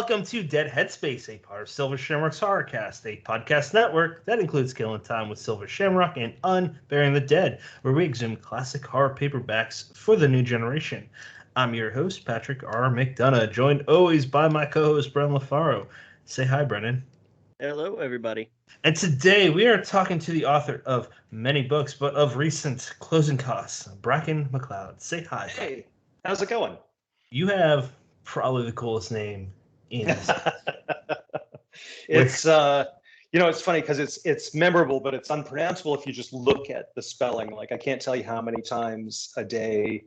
welcome to Dead Headspace, a part of Silver Shamrock's Horrorcast, a podcast network that includes Killing Time with Silver Shamrock and Unburying the Dead, where we exhume classic horror paperbacks for the new generation. I'm your host, Patrick R. McDonough, joined always by my co-host, Brennan LaFaro. Say hi, Brennan. Hello, everybody. And today we are talking to the author of many books, but of recent closing costs, Bracken MacLeod. Say hi. Hey, how's it going? You have probably the coolest name in this. It's it's funny because it's memorable, but it's unpronounceable if you just look at the spelling. Like I can't tell you how many times a day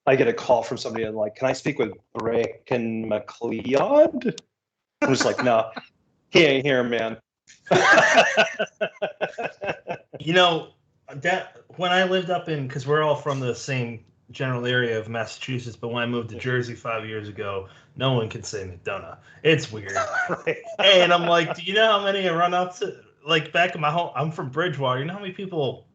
I get a call from somebody and like, can I speak with Bracken MacLeod? I'm just like, no, he ain't here, man. You know, that when I lived up in, because we're all from the same general area of Massachusetts, but when I moved to Jersey 5 years ago, no one can say McDonough. It's weird. Right. And I'm like, do you know how many I run up to? Like back in my home, I'm from Bridgewater. You know how many people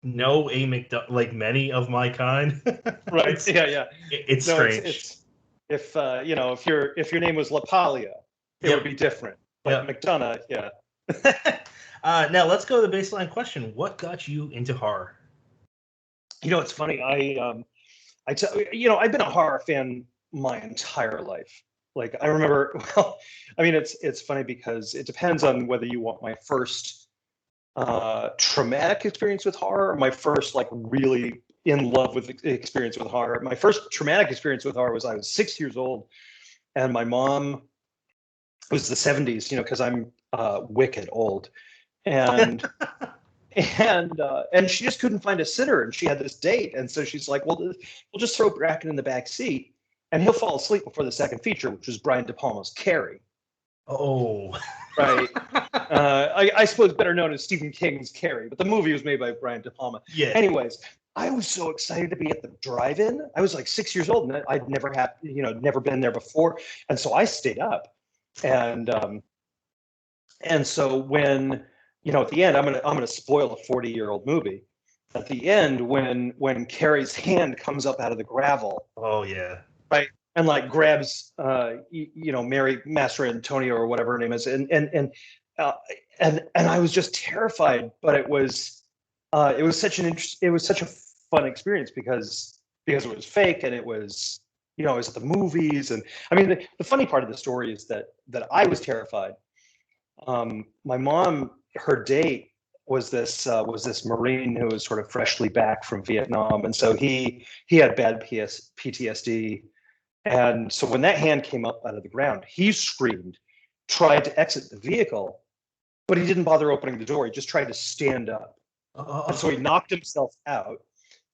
know a McDonough, like many of my kind? Right. Yeah. It's strange. It's if if your name was LaPaglia, it would be different. But McDonough, yeah. Now let's go to the baseline question. What got you into horror? You know, it's funny. I've been a horror fan my entire life. Like I remember, it's funny because it depends on whether you want my first traumatic experience with horror or my first like really in love with the experience with horror. My first traumatic experience with horror was I was 6 years old, and my mom, it was the 70s, because I'm wicked old, and and she just couldn't find a sitter, and she had this date, and so she's like, well, we'll just throw Bracken in the back seat and he'll fall asleep before the second feature, which was Brian De Palma's Carrie. Oh, right. I suppose better known as Stephen King's Carrie, but the movie was made by Brian De Palma. Yeah. Anyways, I was so excited to be at the drive-in. I was like 6 years old, and I'd never been there before, and so I stayed up, and so when at the end, I'm gonna spoil a 40-year-old movie. At the end, when Carrie's hand comes up out of the gravel. Oh yeah. Right. And like grabs, Mary Master Antonio or whatever her name is, and I was just terrified. But it was such a fun experience because it was fake and it was at the movies. And I mean, the funny part of the story is that I was terrified. My mom, her date was this Marine who was sort of freshly back from Vietnam, and so he had bad PTSD. And so when that hand came up out of the ground, he screamed, tried to exit the vehicle, but he didn't bother opening the door. He just tried to stand up. And so he knocked himself out.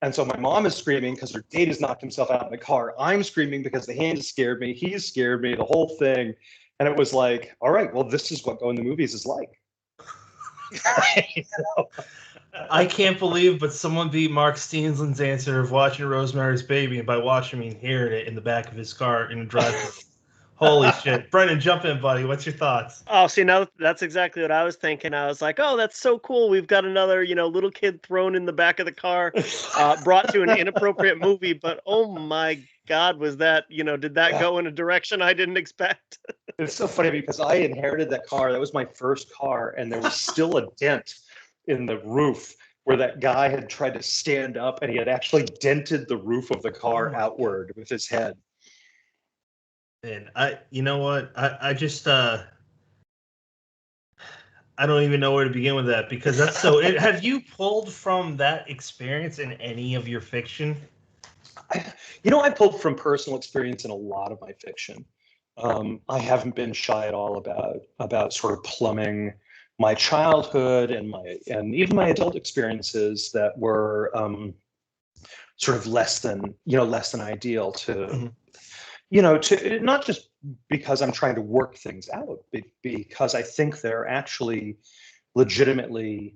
And so my mom is screaming because her date has knocked himself out in the car. I'm screaming because the hand has scared me. He's scared me, the whole thing. And it was like, all right, well, this is what going to movies is like. I can't believe, but someone beat Mark Steenland's answer of watching Rosemary's Baby, and by watching, I mean hearing it in the back of his car in a drive-thru. Holy shit. Brendan, jump in, buddy. What's your thoughts? Oh, see, now that's exactly what I was thinking. I was like, oh, that's so cool. We've got another, little kid thrown in the back of the car, brought to an inappropriate movie. But oh my God, was that, did that go in a direction I didn't expect? It's so funny because I inherited that car. That was my first car, and there was still a dent in the roof where that guy had tried to stand up, and he had actually dented the roof of the car outward with his head. And you know what? I just I don't even know where to begin with that, because that's so. Have you pulled from that experience in any of your fiction? I pulled from personal experience in a lot of my fiction. I haven't been shy at all about sort of plumbing my childhood and even my adult experiences that were sort of less than ideal to to not just because I'm trying to work things out, but because I think they're actually legitimately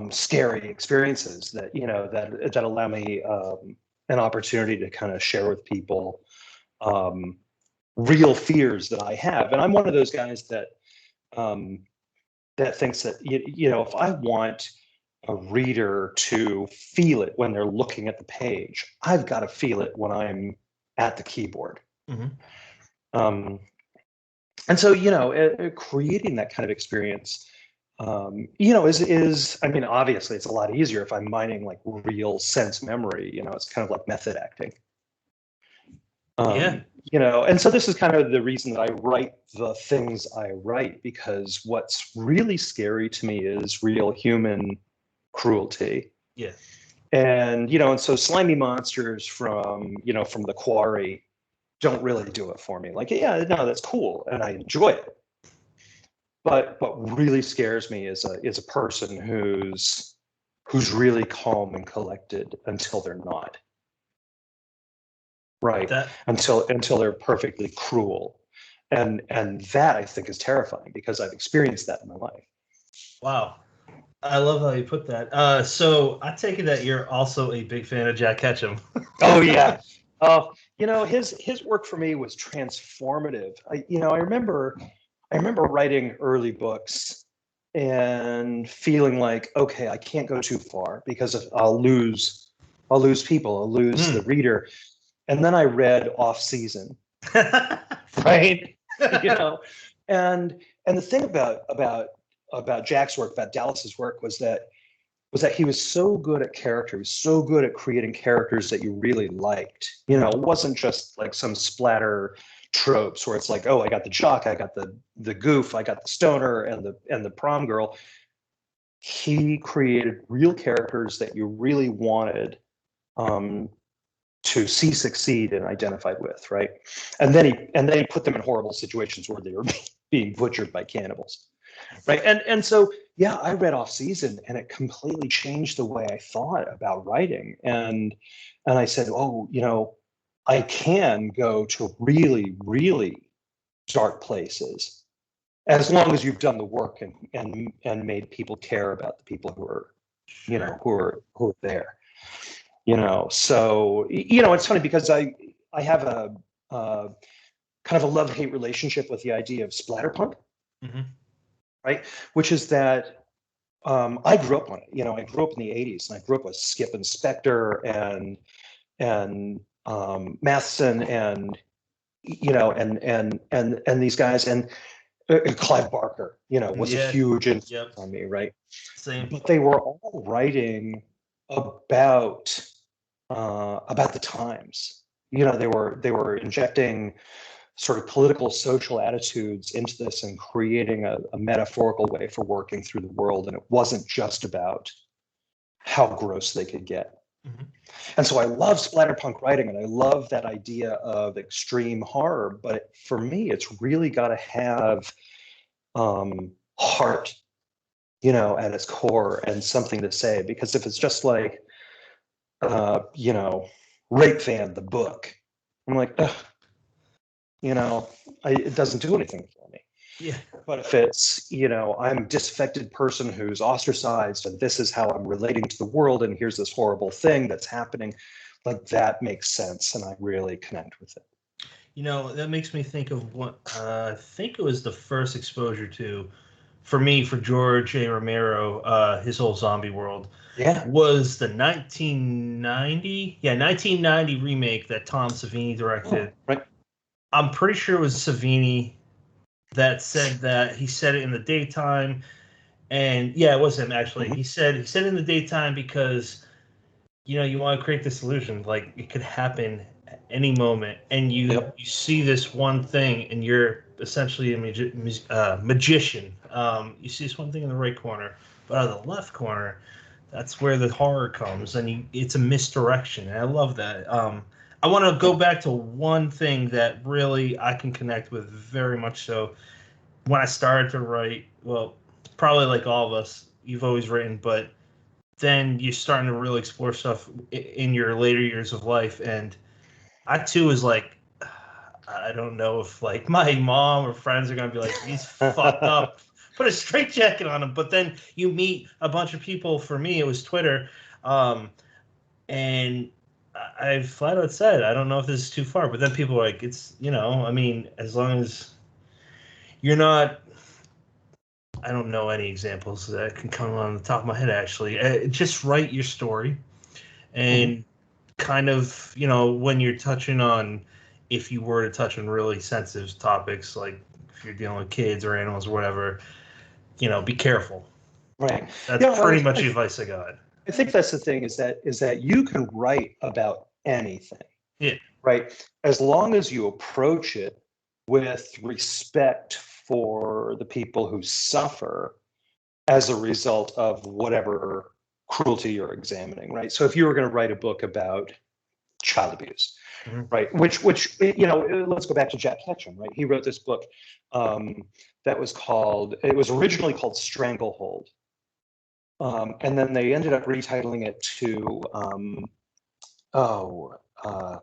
scary experiences that that allow me an opportunity to kind of share with people real fears that I have. And I'm one of those guys that thinks that if I want a reader to feel it when they're looking at the page, I've got to feel it when I'm at the keyboard. Mm-hmm. And so, creating that kind of experience, is, I mean, obviously it's a lot easier if I'm mining like real sense memory, it's kind of like method acting. Yeah. And so this is kind of the reason that I write the things I write, because what's really scary to me is real human cruelty. Yeah. And so slimy monsters from the quarry don't really do it for me. Like, yeah, no, that's cool, and I enjoy it. But what really scares me is a person who's really calm and collected until they're not. Right. Until they're perfectly cruel. And that, I think, is terrifying, because I've experienced that in my life. Wow. I love how you put that. So I take it that you're also a big fan of Jack Ketchum. Oh yeah. His work for me was transformative. I remember writing early books and feeling like, okay, I can't go too far because I'll lose people, I'll lose the reader. And then I read Off Season, right? And the thing about Jack's work, about Dallas's work, was that he was so good at character. He was so good at creating characters that you really liked. It wasn't just like some splatter tropes where it's like, oh, I got the jock, I got the goof, I got the stoner and the prom girl. He created real characters that you really wanted to see succeed and identified with, right? And then he put them in horrible situations where they were being butchered by cannibals, right? And so, yeah, I read Off Season, and it completely changed the way I thought about writing. And I said, oh, I can go to really, really dark places as long as you've done the work and made people care about the people who are, who are there. So it's funny because I have a kind of a love-hate relationship with the idea of splatterpunk, right? Which is that I grew up on it. I grew up in the '80s, and I grew up with Skip and Spector and Matheson and and these guys, and Clive Barker, was a huge influence on me, right? Same. But they were all writing about the times. They were injecting sort of political, social attitudes into this and creating a metaphorical way for working through the world. And it wasn't just about how gross they could get. And so I love splatterpunk writing, and I love that idea of extreme horror. But for me, it's really got to have heart, at its core, and something to say. Because if it's just like, Rape Van, the book, I'm like, ugh, it doesn't do anything for me. Yeah. But if it's, I'm a disaffected person who's ostracized, and this is how I'm relating to the world, and here's this horrible thing that's happening, like, that makes sense, and I really connect with it. That makes me think of what I think it was the first exposure to, for me, for George A. Romero, his whole zombie world. Yeah. Was the 1990 remake that Tom Savini directed. Oh, right. I'm pretty sure it was Savini that said that. He said it in the daytime, and yeah, it was him actually. He said in the daytime because you want to create this illusion like it could happen at any moment, and you see this one thing, and you're essentially a magician. You see this one thing in the right corner, but out of the left corner, that's where the horror comes, and it's a misdirection. And I love that. I want to go back to one thing that really I can connect with very much so. When I started to write, well, probably like all of us, you've always written, but then you're starting to really explore stuff in your later years of life. And I too was like, I don't know if like my mom or friends are going to be like, he's fucked up. Put a straitjacket on him. But then you meet a bunch of people. For me, it was Twitter. And I flat out said, I don't know if this is too far. But then people are like, it's, I mean, as long as you're not, I don't know any examples that can come on the top of my head, actually. Just write your story. And kind of, when you're touching on, if you were to touch on really sensitive topics like if you're dealing with kids or animals or whatever, be careful. Right. That's pretty much the advice I got. I think that's the thing is that you can write about anything. Yeah. Right. As long as you approach it with respect for the people who suffer as a result of whatever cruelty you're examining. Right. So if you were going to write a book about child abuse, right, which let's go back to Jack Ketchum. Right. He wrote this book that was originally called Stranglehold. And then they ended up retitling it to, God,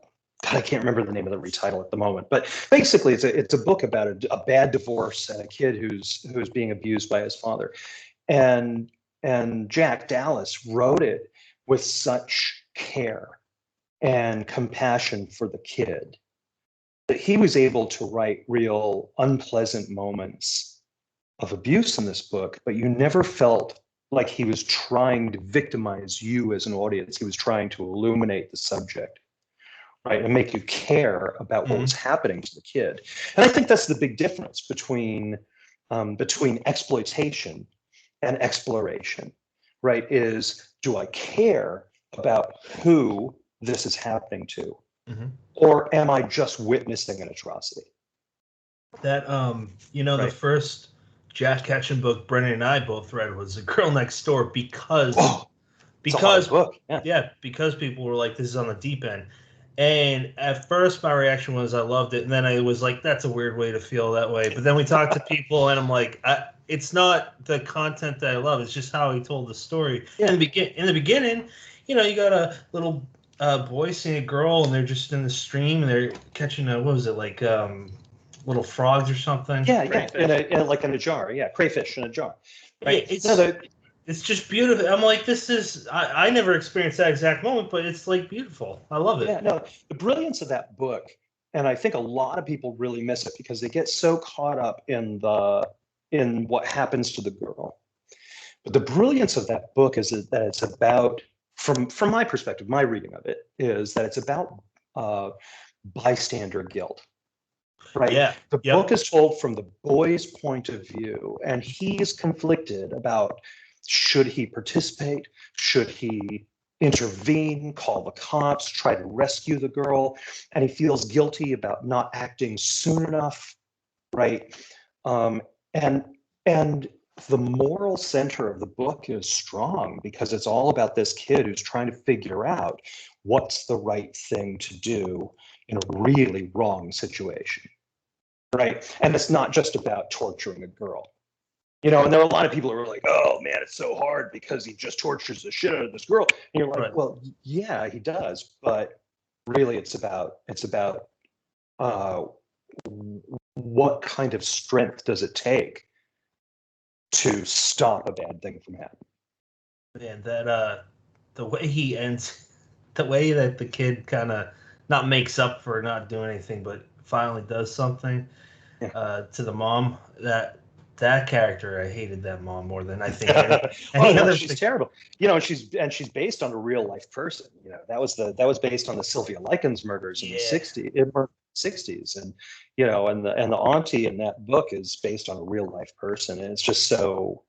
I can't remember the name of the retitle at the moment. But basically, it's a book about a bad divorce and a kid who's being abused by his father. And Jack Dallas wrote it with such care and compassion for the kid that he was able to write real unpleasant moments of abuse in this book, but you never felt like he was trying to victimize you as an audience. He was trying to illuminate the subject, right, and make you care about what was happening to the kid. And I think that's the big difference between exploitation and exploration, right? Is, do I care about who this is happening to, or am I just witnessing an atrocity? That Right. the first Jack Ketchum book Brennan and I both read was The Girl Next Door because it's a hard book. Because people were like, this is on the deep end. And at first my reaction was I loved it, and then I was like, that's a weird way to feel that way. But then we talked to people and I'm like, it's not the content that I love, it's just how he told the story. In the beginning, you got a little boy seeing a girl and they're just in the stream and they're catching little frogs or something. In a jar. Crayfish in a jar. Right. It's just beautiful. I'm like, I never experienced that exact moment, but it's like beautiful. I love it. Yeah, no, the brilliance of that book, and I think a lot of people really miss it because they get so caught up in what happens to the girl. But the brilliance of that book is that it's about, from my perspective, my reading of it is that it's about bystander guilt. Right. Yeah. The book is told from the boy's point of view, and he's conflicted about, should he participate? Should he intervene, call the cops, try to rescue the girl? And he feels guilty about not acting soon enough. Right. And the moral center of the book is strong because it's all about this kid who's trying to figure out what's the right thing to do in a really wrong situation. Right. And it's not just about torturing a girl. And there are a lot of people who are like, oh man, it's so hard because he just tortures the shit out of this girl. And you're like, well, yeah, he does. But really it's about what kind of strength does it take to stop a bad thing from happening? Man, that the way he ends, the way that the kid kind of not makes up for not doing anything, but finally does something to the mom. That character, I hated that mom more than I think any other. She's terrible. She's based on a real life person. That was based on the Sylvia Likens murders in the '60s, and the auntie in that book is based on a real life person, and it's just so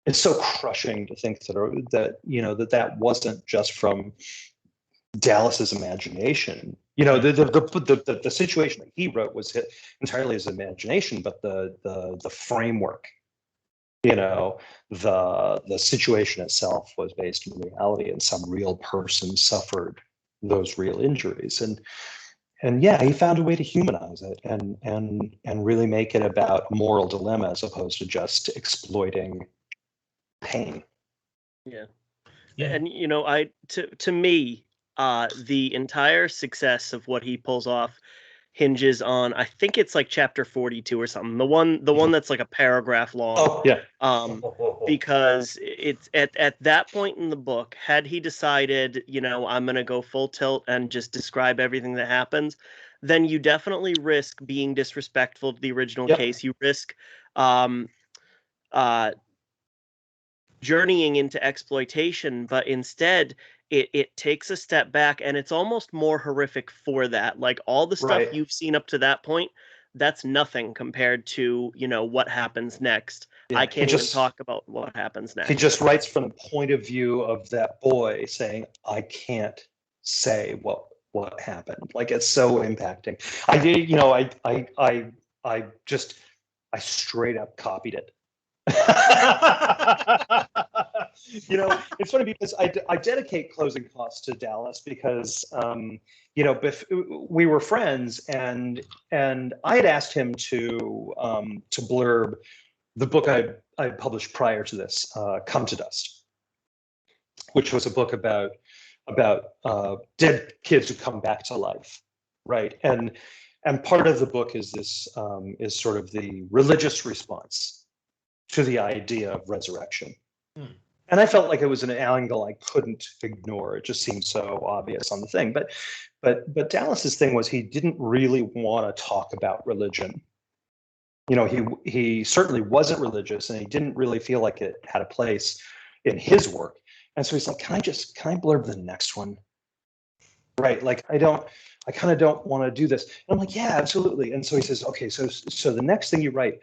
crushing to think that wasn't just from Dallas's imagination. The situation that he wrote was entirely his imagination, but the framework, the situation itself was based in reality, and some real person suffered those real injuries. And he found a way to humanize it and really make it about a moral dilemma as opposed to just exploiting pain. Yeah. And to me, the entire success of what he pulls off hinges on, I think it's like chapter 42 or something. The one that's like a paragraph long. Because it's at that point in the book, had he decided, I'm going to go full tilt and just describe everything that happens, then you definitely risk being disrespectful to the original case. You risk journeying into exploitation, but instead it takes a step back, and it's almost more horrific for that. Like all the stuff you've seen up to that point, that's nothing compared to, what happens next. Yeah, I can't even talk about what happens next. He just writes from the point of view of that boy saying, I can't say what happened. Like, it's so impacting. I did, I straight up copied it. It's funny because I dedicate Closing Costs to Dallas because we were friends, and I had asked him to blurb the book I published prior to this, Come to Dust, which was a book about dead kids who come back to life, right? And part of the book is this is sort of the religious response to the idea of resurrection. And I felt like it was an angle I couldn't ignore. It just seemed so obvious on the thing. But Dallas's thing was he didn't really want to talk about religion. He certainly wasn't religious, and he didn't really feel like it had a place in his work. And so he's like, can I blurb the next one? Right. Like, I kind of don't want to do this. And I'm like, yeah, absolutely. And so he says, okay, so the next thing you write,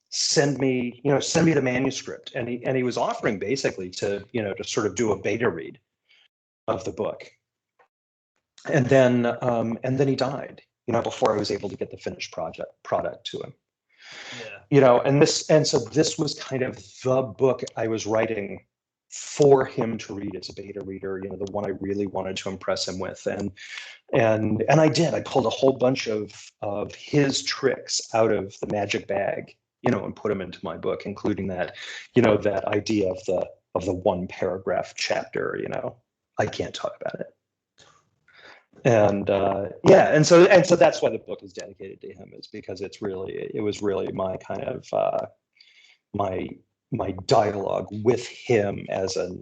send me the manuscript. And he was offering basically to sort of do a beta read of the book. And then he died, before I was able to get the finished product to him. Yeah. And so this was kind of the book I was writing for him to read as a beta reader, the one I really wanted to impress him with. And I did. I pulled a whole bunch of his tricks out of the magic bag, and put them into my book, including that, that idea of the one paragraph chapter, I can't talk about it. And and so that's why the book is dedicated to him, is because it was really my kind of my dialogue with him as a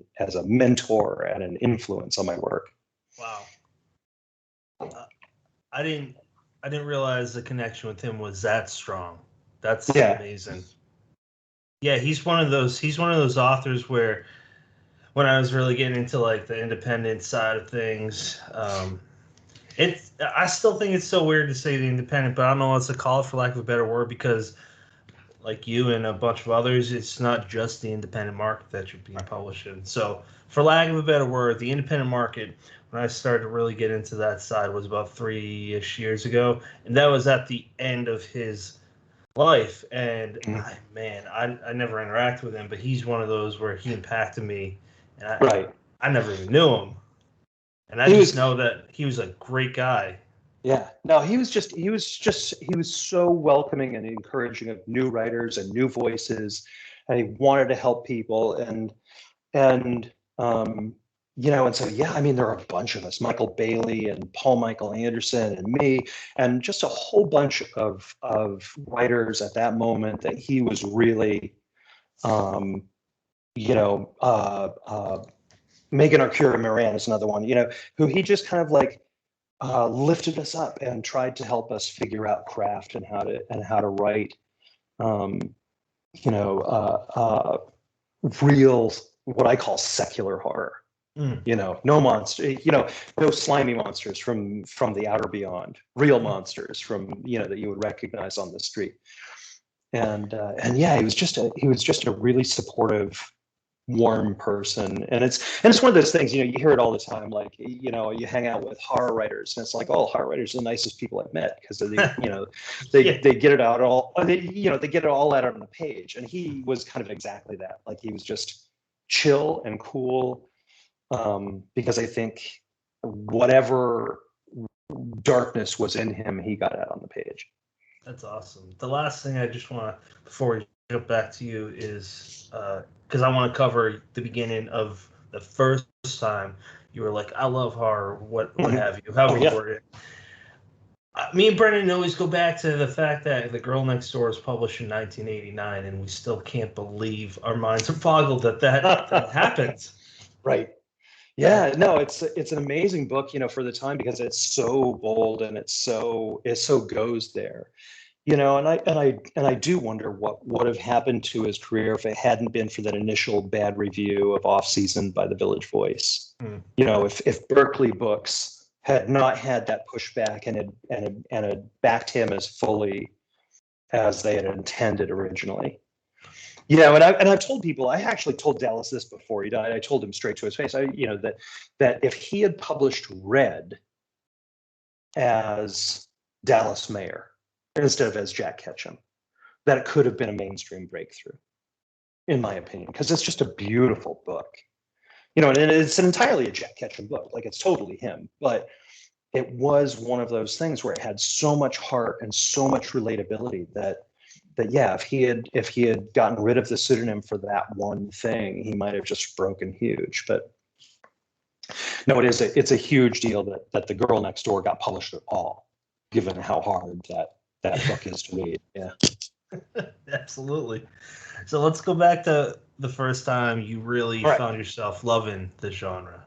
mentor and an influence on my work. Wow. I didn't realize the connection with him was that strong. That's amazing. Yeah, he's one of those authors where when I was really getting into like the independent side of things, I still think it's so weird to say the independent, but I don't know what's to call it, for lack of a better word, because like you and a bunch of others, it's not just the independent market that you're being published in. So for lack of a better word, the independent market, when I started to really get into that side, was about 3-ish years ago. And that was at the end of his life. And I never interact with him, but he's one of those where he impacted me. And I never even knew him. And I just know that he was a great guy. Yeah, no, he was so welcoming and encouraging of new writers and new voices, and he wanted to help people. And so, I mean, there are a bunch of us, Michael Bailey and Paul Michael Anderson and me, and just a whole bunch of writers at that moment that he was really, Megan Arcura Moran is another one, who he just kind of like lifted us up and tried to help us figure out craft and how to write, real, what I call secular horror. No monster, no slimy monsters from the outer beyond, real monsters from, that you would recognize on the street. And he was just a really supportive, warm person. And it's one of those things, you hear it all the time, like, you hang out with horror writers and it's like, oh, horror writers are the nicest people I've met, because they get it out all, they get it all out on the page. And he was kind of exactly that. Like, he was just chill and cool, because I think whatever darkness was in him, he got out on the page. That's awesome. The last thing I just want to, before we jump back to you, is because I want to cover the beginning of the first time you were like, I love horror, what have you, however you word it. Me and Brendan always go back to the fact that The Girl Next Door was published in 1989, and we still can't believe, our minds are boggled that happened. Right. Yeah, no, it's an amazing book, for the time, because it's so bold and it so goes there, and I do wonder what would have happened to his career if it hadn't been for that initial bad review of Off Season by the Village Voice. If Berkeley Books had not had that pushback and had backed him as fully as they had intended originally. You know, and I've told people, I actually told Dallas this before he died. I told him straight to his face, that if he had published Red as Dallas Mayer instead of as Jack Ketchum, that it could have been a mainstream breakthrough, in my opinion, because it's just a beautiful book. You know, and it's entirely a Jack Ketchum book. Like, it's totally him, but it was one of those things where it had so much heart and so much relatability that yeah, if he had gotten rid of the pseudonym for that one thing, he might have just broken huge. But no, it's a huge deal that The Girl Next Door got published at all, given how hard that book is to read. Yeah. Absolutely. So let's go back to the first time you really found yourself loving the genre.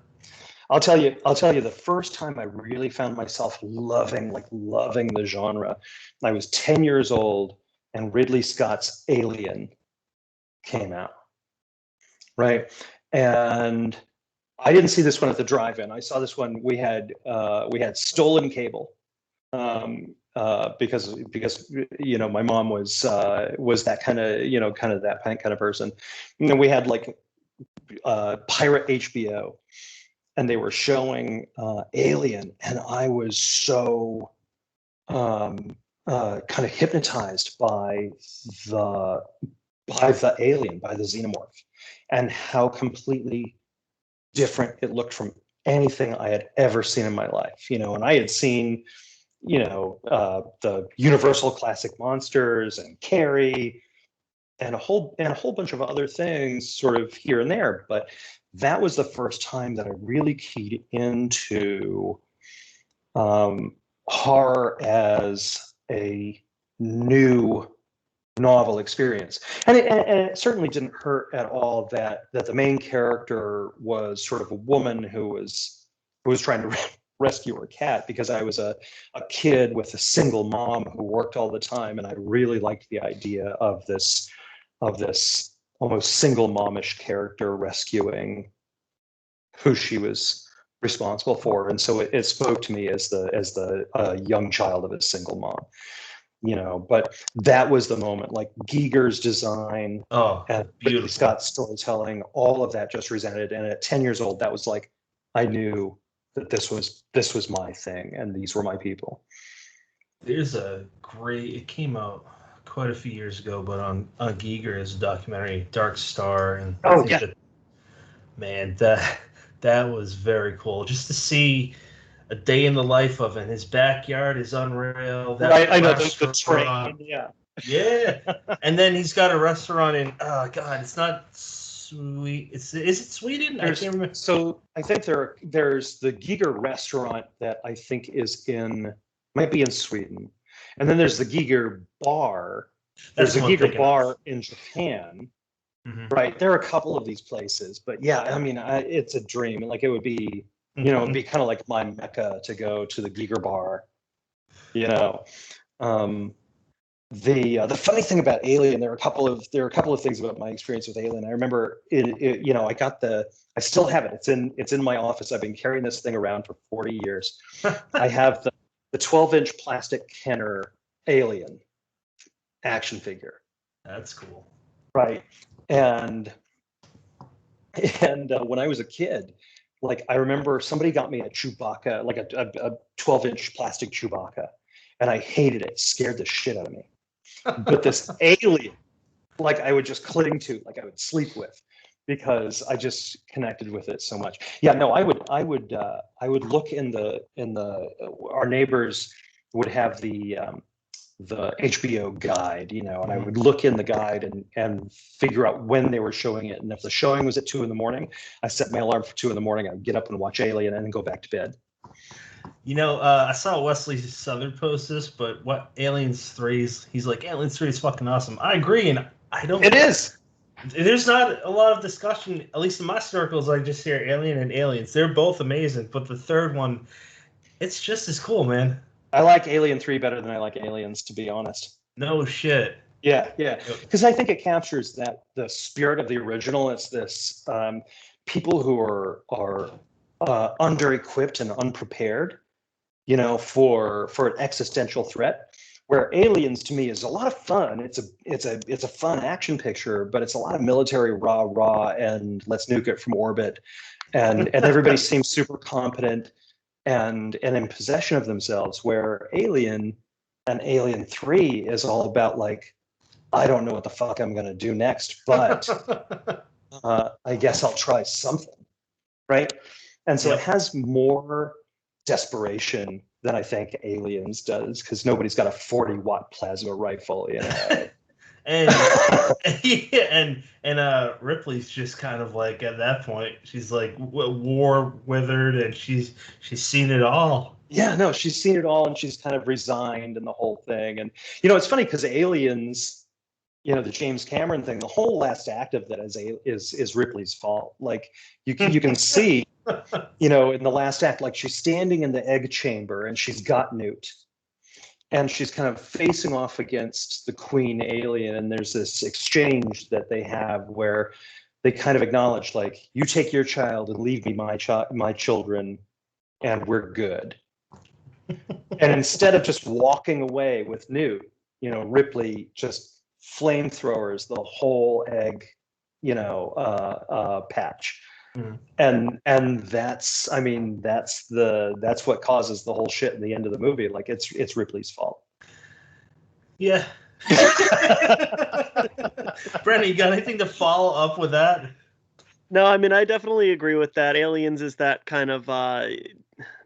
I'll tell you the first time I really found myself loving the genre, I was 10 years old and Ridley Scott's Alien came out. Right. And I didn't see this one at the drive-in. I saw this one. We had stolen cable. Because you know, my mom was that kind of person. And then we had like pirate HBO, and they were showing Alien, and I was so kind of hypnotized by the alien, by the xenomorph, and how completely different it looked from anything I had ever seen in my life. You know, and I had seen, you know, the Universal classic monsters and Carrie and a whole bunch of other things sort of here and there, but that was the first time that I really keyed into horror as a new novel experience. And it certainly didn't hurt at all that the main character was sort of a woman who was trying to rescue her cat, because I was a kid with a single mom who worked all the time, and I really liked the idea of this almost single momish character rescuing who she was responsible for. And so it spoke to me as the young child of a single mom, you know. But that was the moment, like Giger's design, and Ridley Scott's storytelling, all of that just resounded. And at 10 years old, that was like, I knew that this was my thing, and these were my people. There's it came out quite a few years ago, but on Giger is a documentary, Dark Star, and man, that was very cool. Just to see a day in the life of him. His backyard is unreal. Right, I know the train. Yeah. And then he's got a restaurant in it's not Sweet. Is it Sweden? I can't remember. So I think there's the Giger restaurant that I think might be in Sweden, and then there's the Giger bar. There's a Giger bar in Japan. Mm-hmm. Right. There are a couple of these places, but yeah, I mean, it's a dream. Like, it would be, you know, it'd be kind of like my mecca to go to the Giger bar. You know, the funny thing about Alien, there are a couple of things about my experience with Alien. I remember you know, I still have it. It's in my office. I've been carrying this thing around for 40 years. I have the 12-inch plastic Kenner Alien action figure. That's cool. Right. And when I was a kid, like, I remember somebody got me a Chewbacca, like a 12-inch plastic Chewbacca, and I hated it. It scared the shit out of me. But this Alien, like, I would just cling to, like, I would sleep with, because I just connected with it so much. Yeah, no, I would look in the our neighbors would have the HBO guide, you know, and I would look in the guide and figure out when they were showing it. And if the showing was at 2 a.m, I set my alarm for 2 a.m. I'd get up and watch Alien and then go back to bed. You know, I saw Wesley Southern post this, but what Aliens 3 he's like, Aliens 3 is fucking awesome. I agree, and I don't. It is. There's not a lot of discussion, at least in my circles. I just hear Alien and Aliens. They're both amazing, but the third one, it's just as cool, man. I like Alien 3 better than I like Aliens, to be honest. No shit. Yeah. Because I think it captures the spirit of the original. It's this people who are under-equipped and unprepared, you know, for an existential threat. Where Aliens to me is a lot of fun. It's a fun action picture, but it's a lot of military rah and let's nuke it from orbit, and everybody seems super competent and in possession of themselves. Where Alien 3 is all about like, I don't know what the fuck I'm gonna do next, but I guess I'll try something, right? And so it has more desperation than I think Aliens does, because nobody's got a 40-watt plasma rifle, you know. and Ripley's just kind of like, at that point, she's like war withered, and she's seen it all. Yeah, no, she's seen it all, and she's kind of resigned in the whole thing. And it's funny because Aliens, the James Cameron thing, the whole last act of that is Ripley's fault. Like you can see, in the last act, like she's standing in the egg chamber and she's got Newt, and she's kind of facing off against the queen alien, and there's this exchange that they have where they kind of acknowledge, like, you take your child and leave me my children, and we're good. And instead of just walking away with Newt, Ripley just flamethrowers the whole egg, patch. And that's what causes the whole shit in the end of the movie. Like it's Ripley's fault. Yeah. Brennan, you got anything to follow up with that? No, I mean, I definitely agree with that. Aliens is that kind of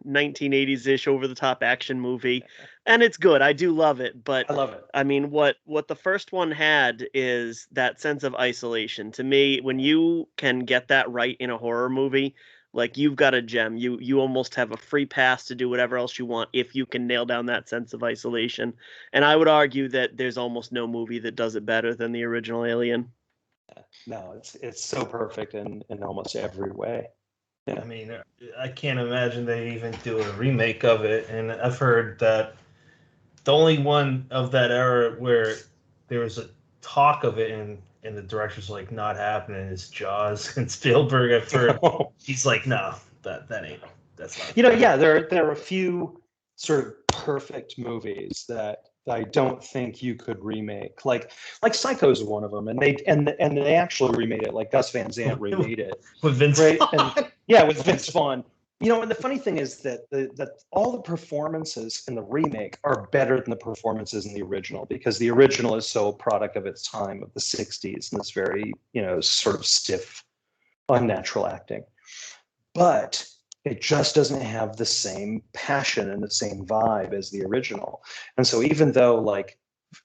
1980s-ish over-the-top action movie, and it's good. I do love it, but I love it. I mean, what the first one had is that sense of isolation. To me, when you can get that right in a horror movie, like, you've got a gem. You almost have a free pass to do whatever else you want if you can nail down that sense of isolation. And I would argue that there's almost no movie that does it better than the original Alien. No, it's so perfect in almost every way. Yeah. I mean, I can't imagine they even do a remake of it. And I've heard that the only one of that era where there was a talk of it and the director's like, not happening, is Jaws. And Spielberg, I've heard, he's like, no, that's not. Yeah, there are a few sort of perfect movies that I don't think you could remake. Like Psycho's one of them, and they actually remade it. Like Gus Van Sant remade it with Vince Vaughn. And, with Vince Vaughn. And the funny thing is that that all the performances in the remake are better than the performances in the original, because the original is so a product of its time, of the 60s, and it's very, sort of stiff, unnatural acting. But it just doesn't have the same passion and the same vibe as the original. And so even though, like,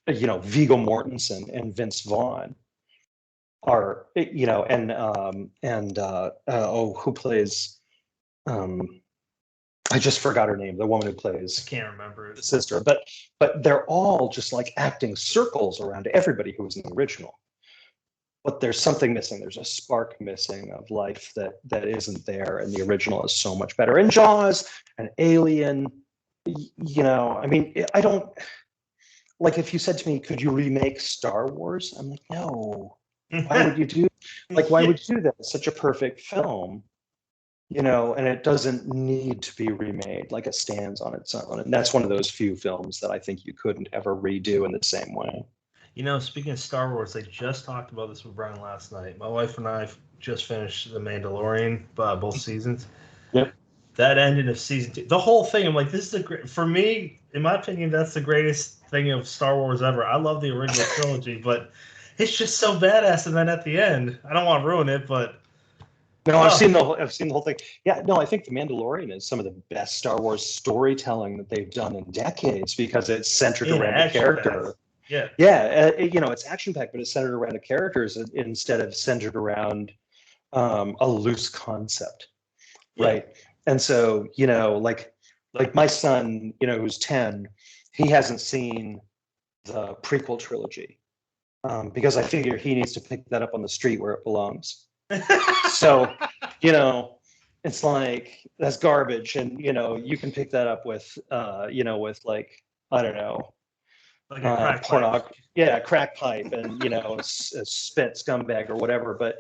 Viggo Mortensen and Vince Vaughn are, who plays, I just forgot her name, the woman who plays, I can't remember the sister, but they're all just like acting circles around everybody who was in the original. But there's something missing. There's a spark missing of life that isn't there, and the original is so much better. And Jaws and Alien, I mean, I don't, like, if you said to me, could you remake Star Wars? I'm like, no. Why would you do that? It's such a perfect film, and it doesn't need to be remade. Like, it stands on its own. And that's one of those few films that I think you couldn't ever redo in the same way. Speaking of Star Wars, I just talked about this with Brian last night. My wife and I just finished The Mandalorian, both seasons. Yep. That ending of season 2, the whole thing, I'm like, this is for me, in my opinion, that's the greatest thing of Star Wars ever. I love the original trilogy, but it's just so badass. And then at the end, I don't want to ruin it, but no, I've seen the whole thing. Yeah, no, I think The Mandalorian is some of the best Star Wars storytelling that they've done in decades, because it's centered around the character. Yeah. It's action-packed, but it's centered around the characters instead of centered around a loose concept, right? And so, like my son, who's 10, he hasn't seen the prequel trilogy, because I figure he needs to pick that up on the street where it belongs. So, it's like, that's garbage, and you can pick that up with, with, like, I don't know. Like a crack pipe. Yeah, crack pipe, and a spent scumbag or whatever. But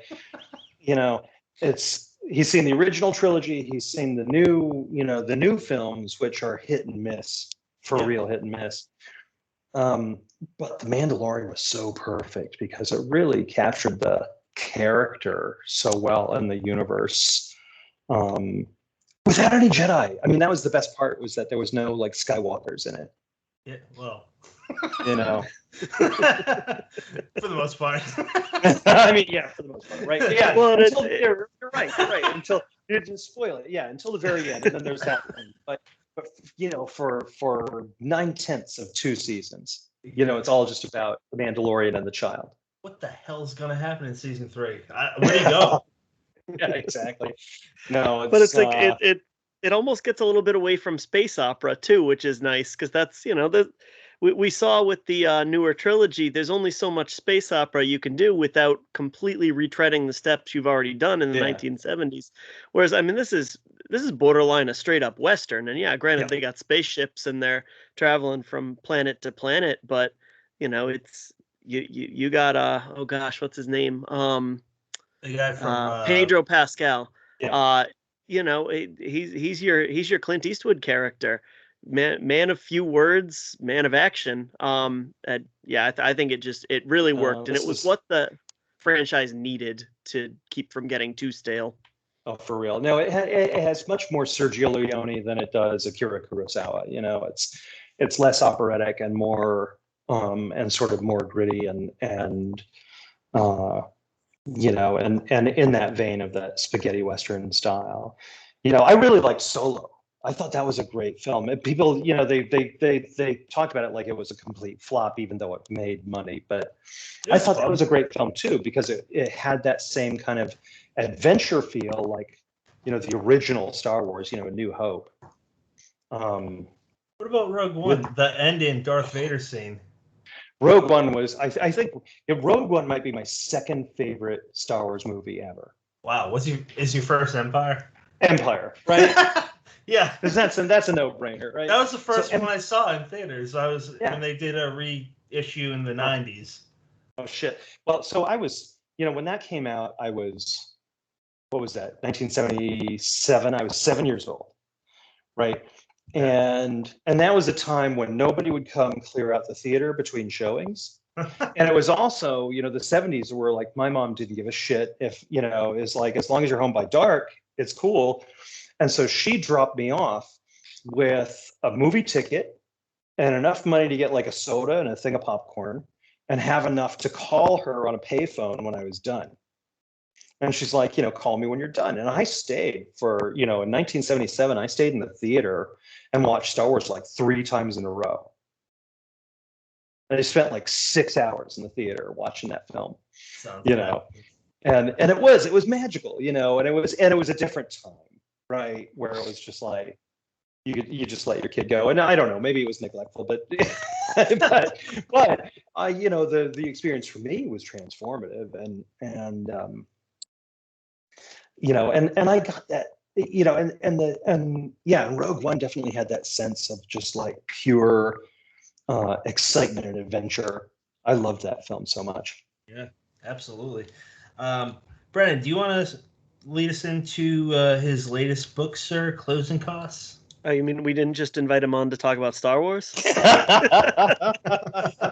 he's seen the original trilogy. He's seen the new films, which are hit and miss, for real hit and miss. But The Mandalorian was so perfect because it really captured the character so well in the universe. Without any Jedi. I mean, that was the best part, was that there was no like Skywalkers in it. Yeah, well, You know. for the most part. I mean, yeah, for the most part, right? Yeah. Well, You're right. You're right. Until you didn't spoil it. Yeah, until the very end, and then there's that one. But you know, for 9/10 of 2 seasons, you know, it's all just about the Mandalorian and the child. What the hell's gonna happen in season 3? Where do you go? Yeah, exactly. No, but it's like it almost gets a little bit away from space opera too, which is nice because that's we saw with the newer trilogy. There's only so much space opera you can do without completely retreading the steps you've already done in the 1970s. Whereas I mean, this is borderline a straight up Western, and yeah, granted they got spaceships and they're traveling from planet to planet, but you know it's you got oh gosh, what's his name? The guy from Pedro Pascal. Yeah. You know, he's your Clint Eastwood character, man of few words, man of action. I think it really worked, and it was what the franchise needed to keep from getting too stale. Oh, for real. No, it has much more Sergio Leone than it does Akira Kurosawa. You know, it's less operatic and more and sort of more gritty and you know, and in that vein of that spaghetti Western style. You know, I really liked Solo. I thought that was a great film. And people, you know, they talked about it like it was a complete flop, even though it made money. But I thought that was a great film too, because it had that same kind of adventure feel, like, you know, the original Star Wars, you know, A New Hope. What about Rogue One? The end in Darth Vader scene. Rogue One was, I think, Rogue One might be my second favorite Star Wars movie ever. Wow, is your first Empire? Empire, right? Yeah, because that's a no-brainer, right? That was the first one I saw in theaters. When they did a reissue in the 90s. Oh shit! Well, so I was, you know, when that came out, I was, what was that? 1977. I was 7 years old, right? And that was a time when nobody would come clear out the theater between showings. And it was also, you know, the 70s were like, my mom didn't give a shit if, you know, is like, as long as you're home by dark, it's cool. And so she dropped me off with a movie ticket and enough money to get like a soda and a thing of popcorn and have enough to call her on a payphone when I was done. And she's like, you know, call me when you're done. And I stayed for, you know, in 1977, I stayed in the theater and watched Star Wars like 3 times in a row. And I spent like 6 hours in the theater watching that film. You know, and it was magical, you know, and it was a different time, right, where it was just like you just let your kid go. And I don't know, maybe it was neglectful, but but you know, the experience for me was transformative, and you know, and I got that, you know, and Rogue One definitely had that sense of just like pure excitement and adventure. I loved that film so much. Yeah, absolutely. Brennan, do you want to lead us into his latest book, sir, Closing Costs? Oh, you mean we didn't just invite him on to talk about Star Wars?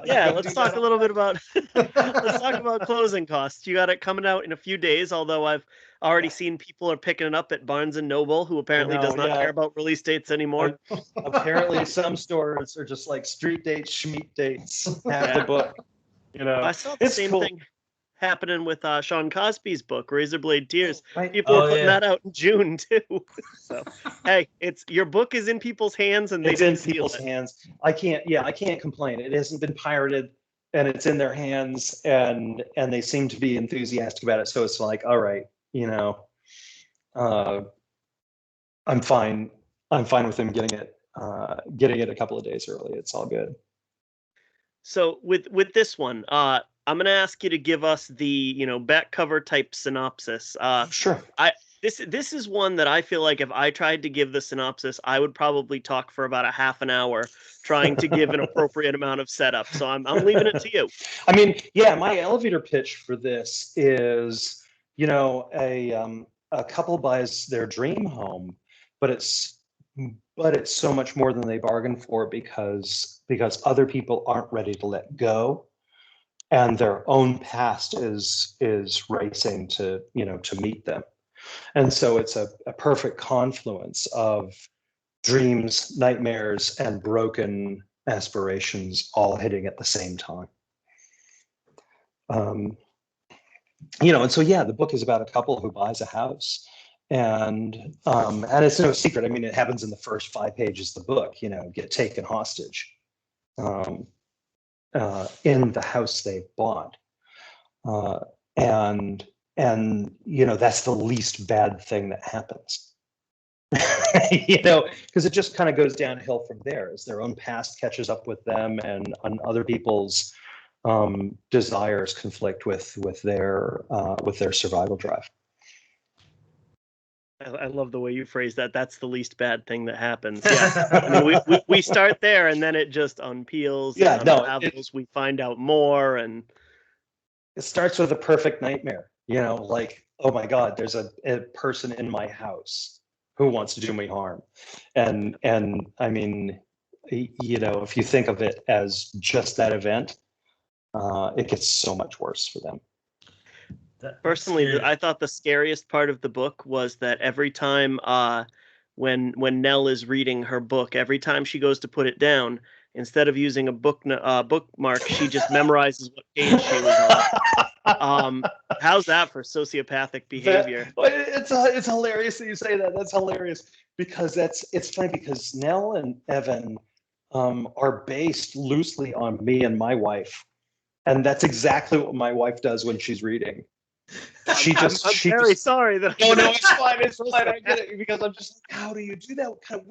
Yeah, let's talk a little bit about let's talk about Closing Costs. You got it coming out in a few days, although I've already seen people are picking it up at Barnes and Noble, who apparently does not care about release dates anymore. Apparently some stores are just like street dates, schmeat dates, have the book. You know, I saw the same thing happening with Sean Cosby's book, Razorblade Tears. Right. People are putting that out in June too. So hey, your book is in people's hands, and it's in people's hands. I can't complain. It hasn't been pirated, and it's in their hands, and they seem to be enthusiastic about it. So it's like, all right, you know, I'm fine with them getting it a couple of days early. It's all good. So with this one, I'm going to ask you to give us the, you know, back cover type synopsis. Sure. This is one that I feel like if I tried to give the synopsis, I would probably talk for about a half an hour trying to give an appropriate amount of setup. So I'm leaving it to you. I mean, yeah, my elevator pitch for this is, you know, a couple buys their dream home, but it's but it's so much more than they bargained for because other people aren't ready to let go, and their own past is racing to meet them. And so it's a perfect confluence of dreams, nightmares, and broken aspirations all hitting at the same time. And so yeah, the book is about a couple who buys a house, and it's no secret. I mean, it happens in the first 5 pages of the book. Get taken hostage in the house they bought, and that's the least bad thing that happens. Because it just kind of goes downhill from there as their own past catches up with them, and other people's desires conflict with their survival drive. I love the way you phrase that. That's the least bad thing that happens. Yeah, I mean, we start there, and then it just unpeels. Yeah, unravels. We find out more, and it starts with a perfect nightmare. Like, oh my God, there's a person in my house who wants to do me harm, and I mean, if you think of it as just that event, it gets so much worse for them. Personally, I thought the scariest part of the book was that every time when Nell is reading her book, every time she goes to put it down, instead of using a bookmark, she just memorizes what page she was on. How's that for sociopathic behavior? It's hilarious that you say that. That's hilarious because it's funny because Nell and Evan are based loosely on me and my wife, and that's exactly what my wife does when she's reading. I'm very sorry that. No, it's fine. It's fine. I get it because I'm just like, how do you do that? What kind of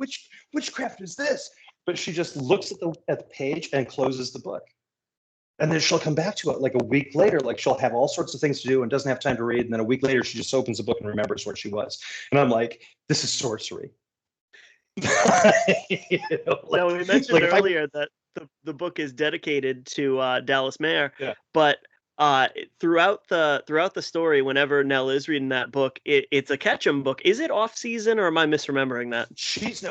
witchcraft is this? But she just looks at the page and closes the book, and then she'll come back to it like a week later. Like she'll have all sorts of things to do and doesn't have time to read, and then a week later she just opens the book and remembers where she was. And I'm like, this is sorcery. Now we mentioned earlier that the book is dedicated to Dallas Mayer, but throughout the story, whenever Nell is reading that book, it's a Ketchum book. Is it off season, or am I misremembering that? She's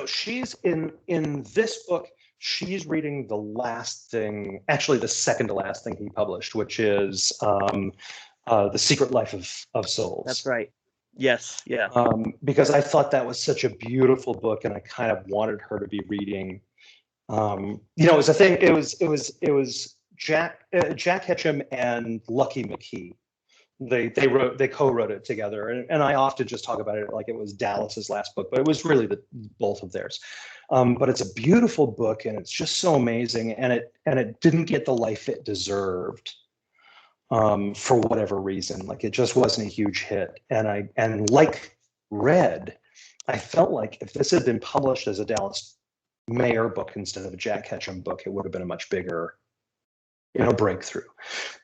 in this book. She's reading the last thing, actually the second to last thing he published, which is The Secret Life of Souls. That's right. Yes, yeah. Because I thought that was such a beautiful book, and I kind of wanted her to be reading. It was a thing. It was Jack Ketchum and Lucky McKee. They co-wrote it together, and I often just talk about it like it was Dallas's last book, but it was really both of theirs. But it's a beautiful book, and it's just so amazing, and it didn't get the life it deserved. For whatever reason, like it just wasn't a huge hit, and like Red, I felt like if this had been published as a Dallas Mayer book instead of a Jack Ketchum book, it would have been a much bigger, breakthrough.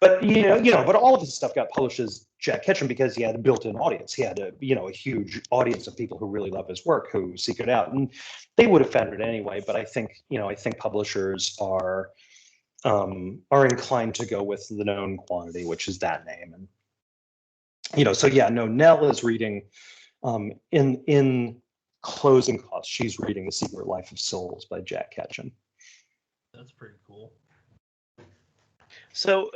But but all of his stuff got published as Jack Ketchum because he had a built-in audience. He had a huge audience of people who really love his work, who seek it out, and they would have found it anyway. But I think publishers are inclined to go with the known quantity, which is that name. And so Nell is reading in closing costs, she's reading The Secret Life of Souls by Jack Ketchum. That's pretty cool. So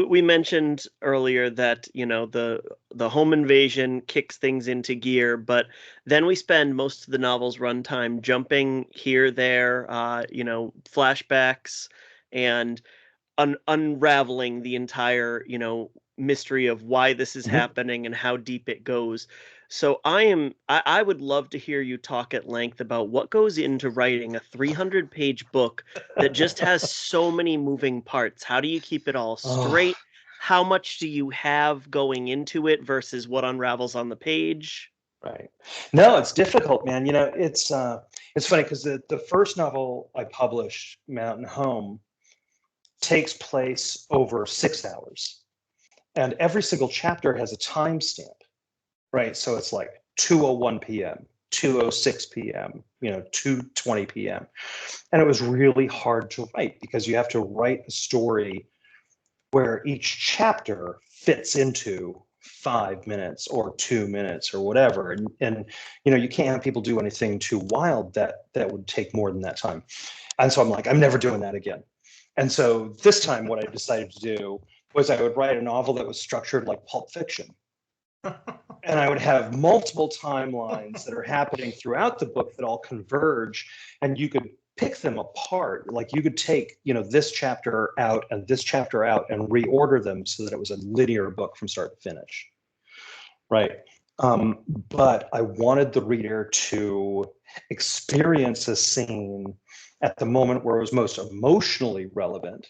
we mentioned earlier that the home invasion kicks things into gear, but then we spend most of the novel's runtime jumping here, there, flashbacks, and unraveling the entire mystery of why this is happening and how deep it goes. So I would love to hear you talk at length about what goes into writing a 300-page book that just has so many moving parts. How do you keep it all straight? How much do you have going into it versus what unravels on the page? Right. No, it's difficult, man. It's funny because the first novel I published, Mountain Home, takes place over 6 hours, and every single chapter has a timestamp. Right, so it's like 2:01 p.m., 2:06 p.m., 2:20 p.m., and it was really hard to write because you have to write a story where each chapter fits into 5 minutes or 2 minutes or whatever. And you know, you can't have people do anything too wild that would take more than that time. And so I'm like, I'm never doing that again. And so this time what I decided to do was I would write a novel that was structured like Pulp Fiction. And I would have multiple timelines that are happening throughout the book that all converge, and you could pick them apart. Like you could take, you know, this chapter out and this chapter out and reorder them so that it was a linear book from start to finish. Right. But I wanted the reader to experience a scene at the moment where it was most emotionally relevant,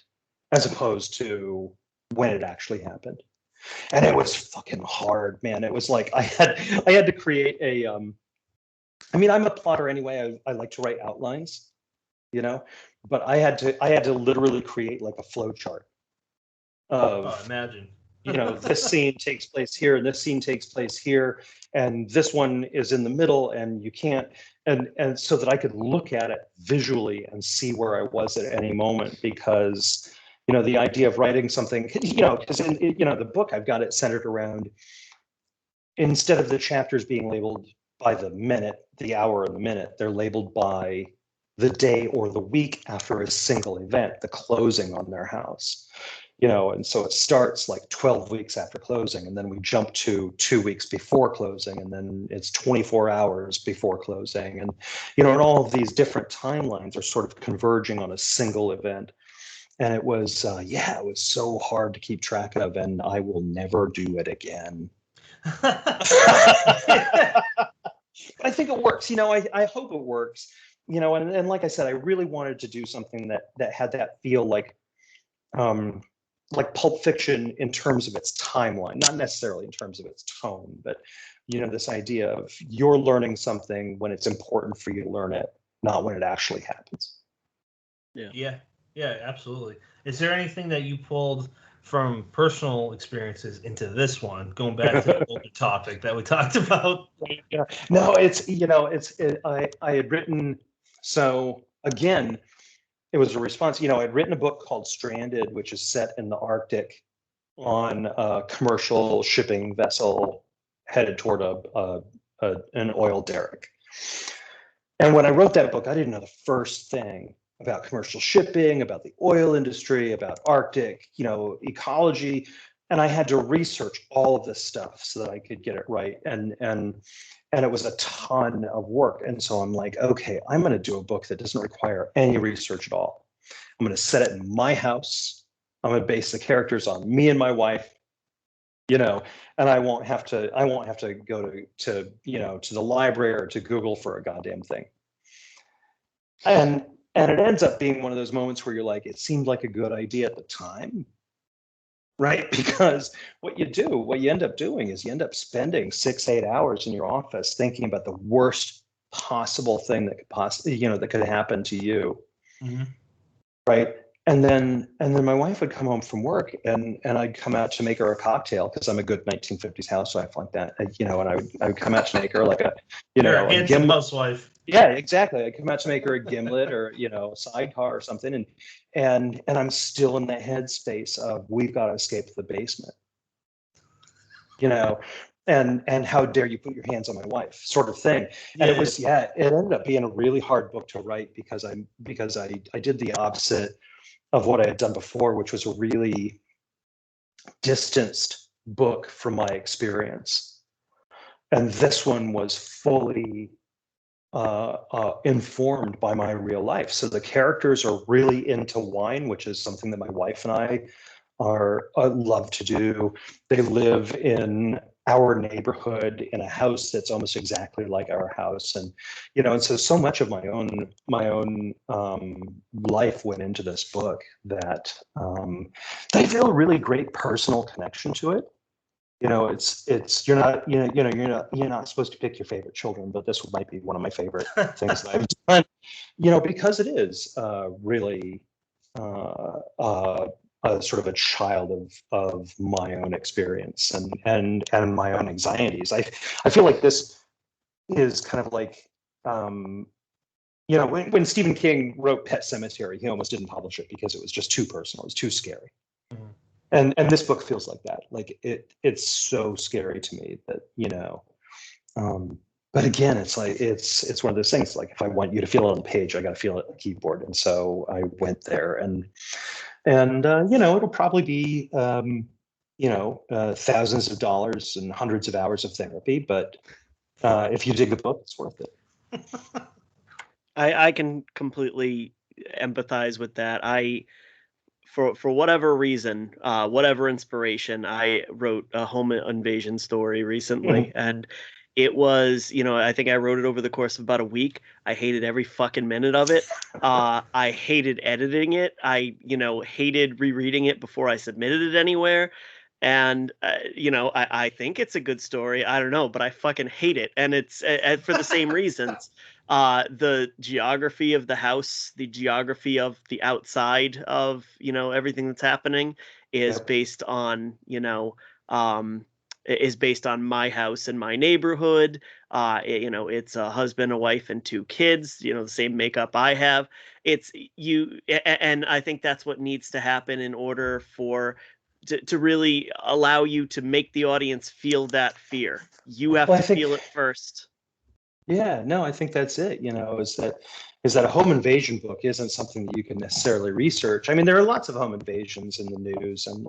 as opposed to when it actually happened. And it was fucking hard, man. It was like I had to create a I mean, I'm a plotter anyway. I like to write outlines, you know, but I had to literally create like a flow chart of imagine. You know, this scene takes place here and this scene takes place here, and this one is in the middle, and you can't, and so that I could look at it visually and see where I was at any moment. Because, you know, the idea of writing something, you know, because in, you know, the book, I've got it centered around, instead of the chapters being labeled by the minute, the hour, and the minute, they're labeled by the day or the week after a single event, the closing on their house. You know, and so it starts like 12 weeks after closing, and then we jump to 2 weeks before closing, and then it's 24 hours before closing. And, you know, and all of these different timelines are sort of converging on a single event. And it was, it was so hard to keep track of, and I will never do it again. I think it works. You know, I hope it works. You know, and like I said, I really wanted to do something that had that feel like Pulp Fiction in terms of its timeline, not necessarily in terms of its tone, but, you know, this idea of you're learning something when it's important for you to learn it, not when it actually happens. Yeah, absolutely. Is there anything that you pulled from personal experiences into this one, going back to the older topic that we talked about? Yeah. No, it's, you know, I had written, so again, it was a response. You know, I'd written a book called Stranded, which is set in the Arctic on a commercial shipping vessel headed toward an oil derrick. And when I wrote that book, I didn't know the first thing about commercial shipping, about the oil industry, about Arctic, you know, ecology. And I had to research all of this stuff so that I could get it right. And it was a ton of work. And so I'm like, okay, I'm going to do a book that doesn't require any research at all. I'm going to set it in my house. I'm going to base the characters on me and my wife, you know, and I won't have to go to you know, to the library or to Google for a goddamn thing. And it ends up being one of those moments where you're like, it seemed like a good idea at the time, right? Because what you end up doing is you end up spending 6-8 hours in your office thinking about the worst possible thing that could possibly, you know, that could happen to you. Mm-hmm. Right. And then my wife would come home from work, and I'd come out to make her a cocktail, because I'm a good 1950s housewife like that, you know, and I would come out to make her like a, you know, a gimlet housewife. Yeah, exactly. I'd come out to make her a gimlet or, you know, a sidecar or something. And I'm still in that headspace of we've got to escape the basement, you know, and how dare you put your hands on my wife, sort of thing. And it ended up being a really hard book to write because I did the opposite of what I had done before, which was a really distanced book from my experience. And this one was fully informed by my real life. So the characters are really into wine, which is something that my wife and I love to do. They live in our neighborhood in a house that's almost exactly like our house, and you know, and so much of my own life went into this book that I feel a really great personal connection to it. You know, it's you're not supposed to pick your favorite children, but this might be one of my favorite things that I've done. You know, because it is really sort of a child of my own experience and my own anxieties. I feel like this is kind of like you know, when Stephen King wrote Pet Sematary, he almost didn't publish it because it was just too personal. It was too scary. Mm-hmm. And this book feels like that. Like it's so scary to me that, but again, it's like it's one of those things. Like if I want you to feel it on the page, I got to feel it on the keyboard. And so I went there, and it'll probably be thousands of dollars and hundreds of hours of therapy. But if you dig the book, it's worth it. I can completely empathize with that. For whatever reason, whatever inspiration, I wrote a home invasion story recently, and it was, I think I wrote it over the course of about a week. I hated every fucking minute of it. I hated editing it. I, hated rereading it before I submitted it anywhere. And, I think it's a good story. I don't know, but I fucking hate it. And it's for the same reasons. The geography of the house, the geography of the outside of, everything that's happening is Yep. based on, is based on my house and my neighborhood. It's a husband, a wife, and two kids, the same makeup I have. It's and I think that's what needs to happen in order for to really allow you to make the audience feel that fear. You have to feel it first. Yeah, no, I think that's it. Is that a home invasion book isn't something that you can necessarily research. I mean, there are lots of home invasions in the news, and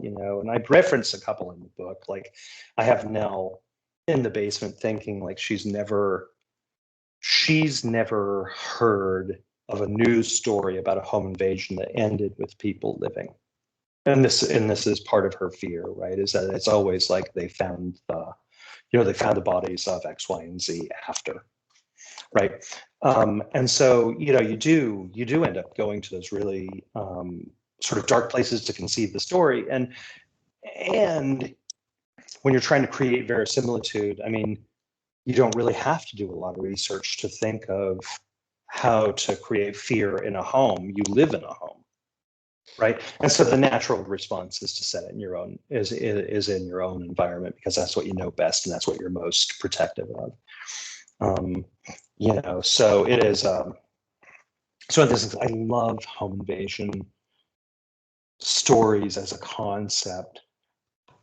I reference a couple in the book. Like, I have Nell in the basement thinking like she's never heard of a news story about a home invasion that ended with people living. And this is part of her fear, right? Is that it's always like they found the bodies of X, Y, and Z after. Right. And so, you do end up going to those really sort of dark places to conceive the story. And when you're trying to create verisimilitude, I mean, you don't really have to do a lot of research to think of how to create fear in a home. You live in a home. Right. And so the natural response is to set it in your own is in your own environment, because that's what you know best and that's what you're most protective of. So it is. So this, I love home invasion stories as a concept.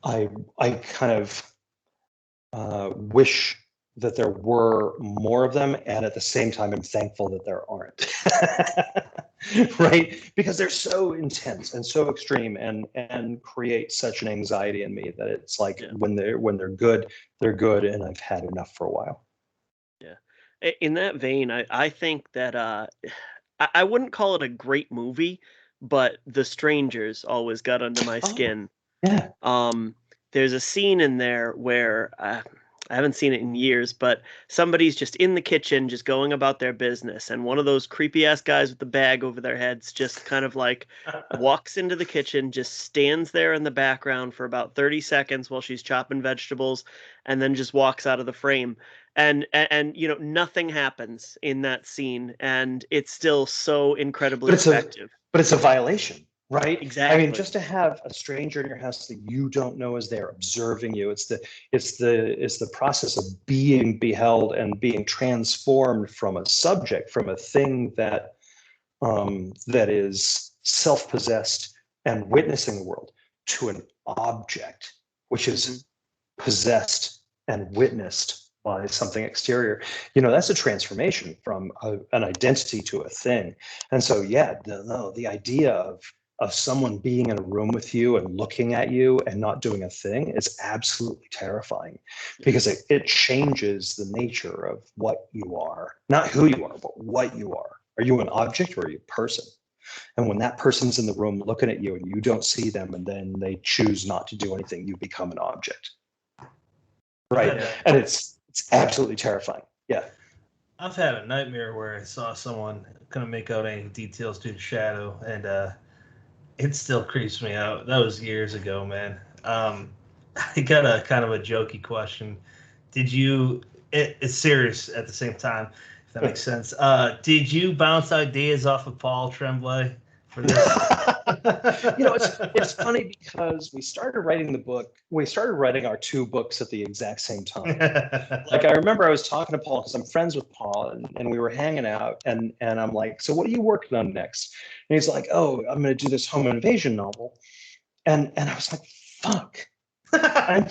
I kind of wish that there were more of them, and at the same time, I'm thankful that there aren't. Right? Because they're so intense and so extreme, and create such an anxiety in me that it's like when they're good, and I've had enough for a while. Yeah. In that vein, I think that I wouldn't call it a great movie, but The Strangers always got under my skin. Yeah. There's a scene in there where I haven't seen it in years, but somebody's just in the kitchen, just going about their business, and one of those creepy ass guys with the bag over their heads just kind of like walks into the kitchen, just stands there in the background for about 30 seconds while she's chopping vegetables, and then just walks out of the frame. And nothing happens in that scene, and it's still so incredibly effective. But it's a violation. Right. Exactly. I mean, just to have a stranger in your house that you don't know is there observing you. It's the process of being beheld and being transformed from a subject, from a thing that is self-possessed and witnessing the world, to an object which is possessed and witnessed by something exterior. That's a transformation from an identity to a thing. And so, the idea of someone being in a room with you and looking at you and not doing a thing is absolutely terrifying, because it changes the nature of what you are, not who you are, but what you are. Are you an object or are you a person? And when that person's in the room looking at you and you don't see them, and then they choose not to do anything, you become an object. Right. Yeah. And it's absolutely terrifying. Yeah. I've had a nightmare where I saw someone couldn't make out any details due to shadow, and it still creeps me out. That was years ago, man. I got a kind of a jokey question. Did you? It's serious at the same time, if that makes sense. Did you bounce ideas off of Paul Tremblay for this? It's funny because we started writing the book. We started writing our two books at the exact same time. Like, I remember I was talking to Paul because I'm friends with Paul, and we were hanging out, and I'm like, so what are you working on next? And he's like, oh, I'm going to do this home invasion novel. And I was like, fuck. I'm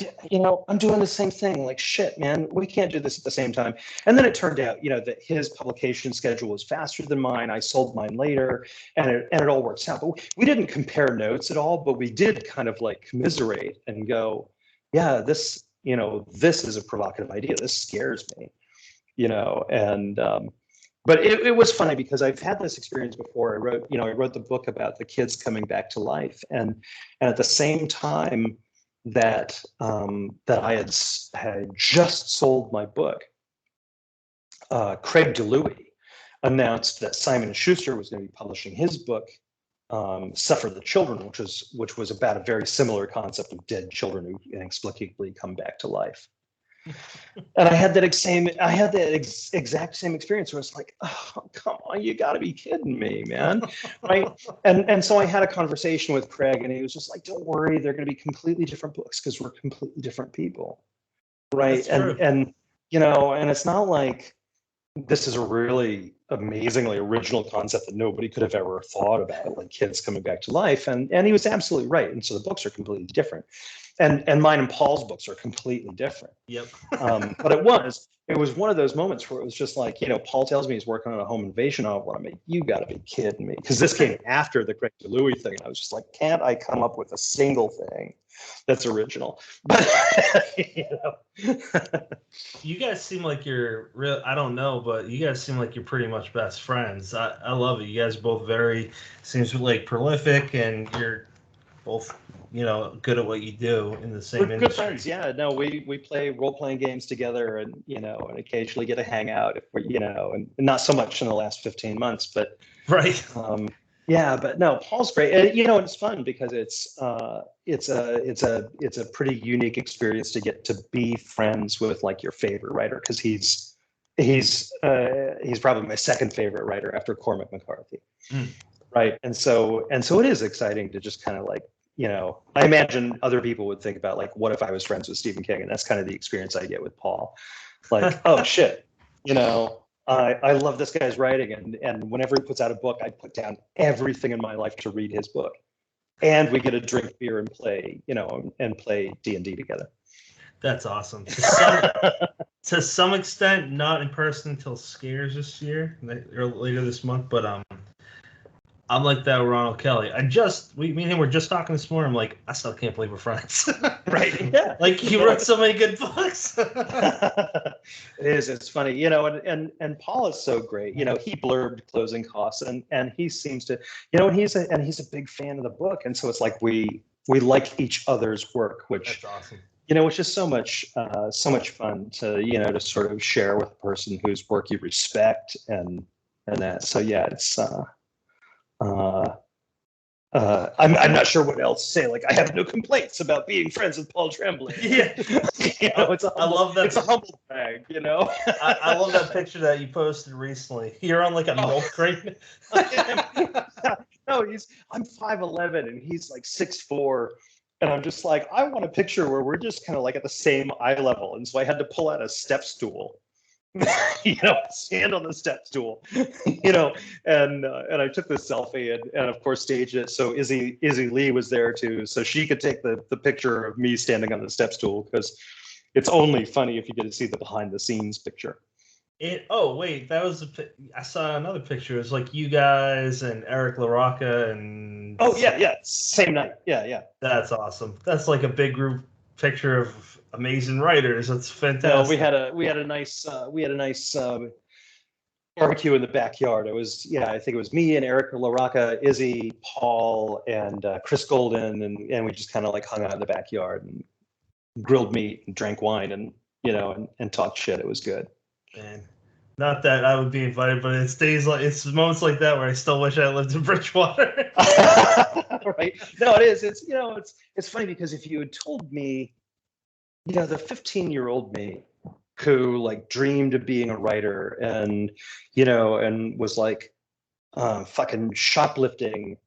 doing the same thing. Like, shit, man, we can't do this at the same time. And then it turned out, that his publication schedule was faster than mine. I sold mine later, and it all works out. But we didn't compare notes at all, but we did kind of like commiserate and go, yeah, this is a provocative idea. This scares me, and but it was funny because I've had this experience before. I wrote the book about the kids coming back to life, and at the same time that I had just sold my book, Craig DeLuey announced that Simon & Schuster was going to be publishing his book, Suffer the Children, which was about a very similar concept of dead children who inexplicably come back to life. And I had that exact same experience where it's like, oh, come on, you got to be kidding me, man, right? And so I had a conversation with Craig, and he was just like, don't worry, they're going to be completely different books because we're completely different people, right? And it's not like this is a really amazingly original concept that nobody could have ever thought about, like kids coming back to life. And he was absolutely right. And so the books are completely different. And mine and Paul's books are completely different. Yep. But it was one of those moments where it was just like, Paul tells me he's working on a home invasion novel. I mean, you got to be kidding me. Because this came after the Craig DeLuey thing. And I was just like, can't I come up with a single thing that's original? But, You guys seem like you're real. I don't know, but you guys seem like you're pretty much best friends. I love it. You guys both seems like prolific, and you're both good at what you do in the same industry. Good friends, yeah. No, we play role-playing games together, and and occasionally get a hangout if we, and not so much in the last 15 months, but right. Yeah, but no, Paul's great. And it's fun because it's a pretty unique experience to get to be friends with like your favorite writer, because he's probably my second favorite writer after Cormac McCarthy. Right. And so it is exciting to just kind of like, I imagine other people would think about like, what if I was friends with Stephen King? And that's kind of the experience I get with Paul. Like, oh shit, I love this guy's writing, and whenever he puts out a book, I put down everything in my life to read his book, and we get to drink beer and play, and play D&D together. That's awesome. To some extent, not in person until Scares this year or later this month, but I'm like that with Ronald Kelly. Me and him were just talking this morning. I'm like, I still can't believe we're friends. Right. Yeah. Like, he wrote so many good books. It is. It's funny, and Paul is so great. He blurbed Closing Costs, and he seems to, and he's a big fan of the book. And so it's like we like each other's work, which, that's awesome. Which is so much fun to, to sort of share with a person whose work you respect and that. So yeah, it's, I'm not sure what else to say. Like, I have no complaints about being friends with Paul Tremblay. Yeah. I love that. It's a humble brag, I love that picture that you posted recently. You're on like a milk crate. No, I'm 5'11" and he's like 6'4", and I'm just like, I want a picture where we're just kind of like at the same eye level, and so I had to pull out a step stool. Stand on the step stool, and I took this selfie and of course staged it. So Izzy Lee was there too, so she could take the picture of me standing on the step stool, because it's only funny if you get to see the behind the scenes picture. That was I saw another picture. It was like you guys and Eric LaRocca and. Oh yeah, same night. Yeah. That's awesome. That's like a big group picture of amazing writers. That's fantastic. We had a nice barbecue in the backyard. It was, I think it was me and Eric LaRocca, Izzy, Paul, and Chris Golden, and we just kind of like hung out in the backyard and grilled meat and drank wine and and talked shit. It was good. Man, not that I would be invited, but it's moments like that where I still wish I lived in Bridgewater. Right? No, it is. It's funny because if you had told me, the 15-year-old me who like dreamed of being a writer and and was like fucking shoplifting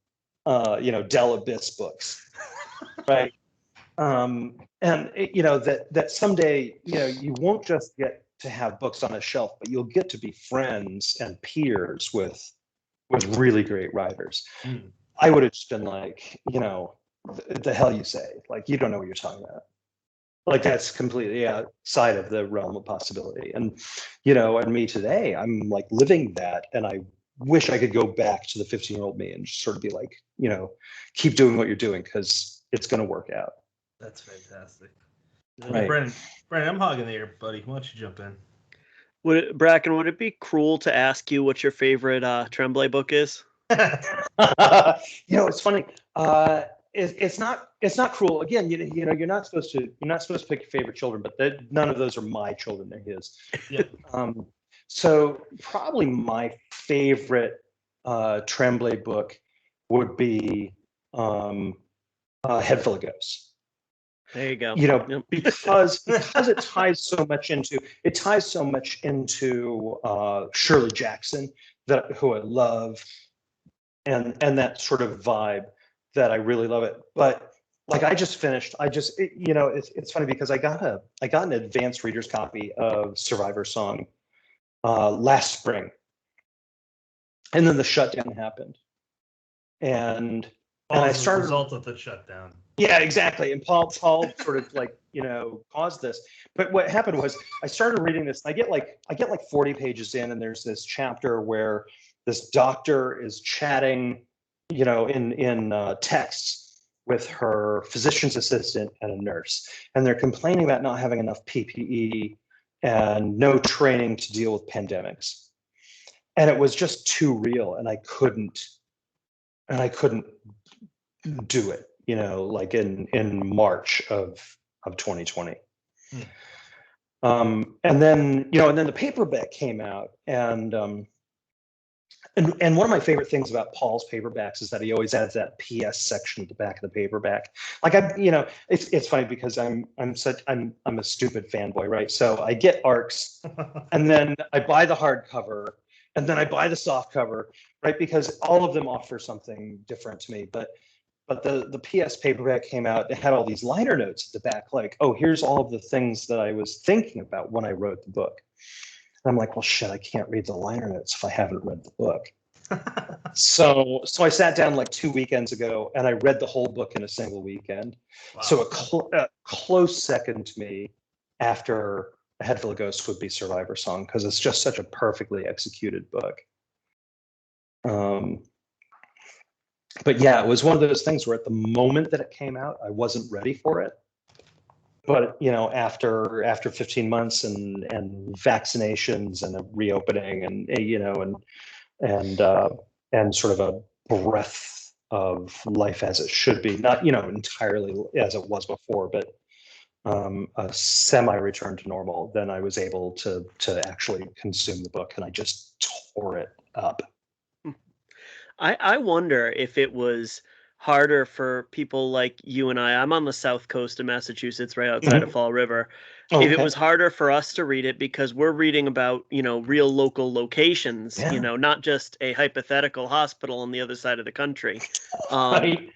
Del Abyss books, right? And that someday you won't just get to have books on a shelf, but you'll get to be friends and peers with really great writers. I would have just been like, the hell you say? Like, you don't know what you're talking about. Like, that's completely outside of the realm of possibility. And, and me today, I'm like living that. And I wish I could go back to the 15-year-old me and just sort of be like, keep doing what you're doing because it's going to work out. That's fantastic. Right. Brandon, I'm hogging the air, buddy. Why don't you jump in? Bracken, would it be cruel to ask you what your favorite Tremblay book is? It's funny. It's not cruel. Again, you're not supposed to pick your favorite children, but none of those are my children. They're his. Yep. So probably my favorite Tremblay book would be Head Full of Ghosts. There you go. Yep. because it ties so much into Shirley Jackson, who I love, and that sort of vibe that I really love it. But like it's funny because I got an advanced reader's copy of Survivor Song last spring, and then the shutdown happened, and I started. As a result of the shutdown. Yeah, exactly. And Paul sort of like, caused this. But what happened was I started reading this. And I get like 40 pages in, and there's this chapter where this doctor is chatting, in texts with her physician's assistant and a nurse, and they're complaining about not having enough PPE and no training to deal with pandemics. And it was just too real, and I couldn't do it. Like in March of 2020. And then the paperback came out, and one of my favorite things about Paul's paperbacks is that he always adds that PS section at the back of the paperback. Like it's funny because I'm a stupid fanboy, right? So I get ARCs, and then I buy the hardcover, and then I buy the soft cover, right? Because all of them offer something different to me, but the PS paperback came out. It had all these liner notes at the back, like, oh, here's all of the things that I was thinking about when I wrote the book. And I'm like, well, shit, I can't read the liner notes if I haven't read the book. So I sat down like 2 weekends ago, and I read the whole book in a single weekend. Wow. So a close second to me after A Head Full of Ghosts would be Survivor Song, because it's just such a perfectly executed book. But yeah, it was one of those things where at the moment that it came out, I wasn't ready for it. But after 15 months and vaccinations and a reopening and sort of a breath of life as it should be, not entirely as it was before, but a semi return to normal, then I was able to actually consume the book, and I just tore it up. I wonder if it was harder for people like you and I. I'm on the south coast of Massachusetts, right outside of Fall River. Okay. If it was harder for us to read it because we're reading about, real local locations, not just a hypothetical hospital on the other side of the country. Right.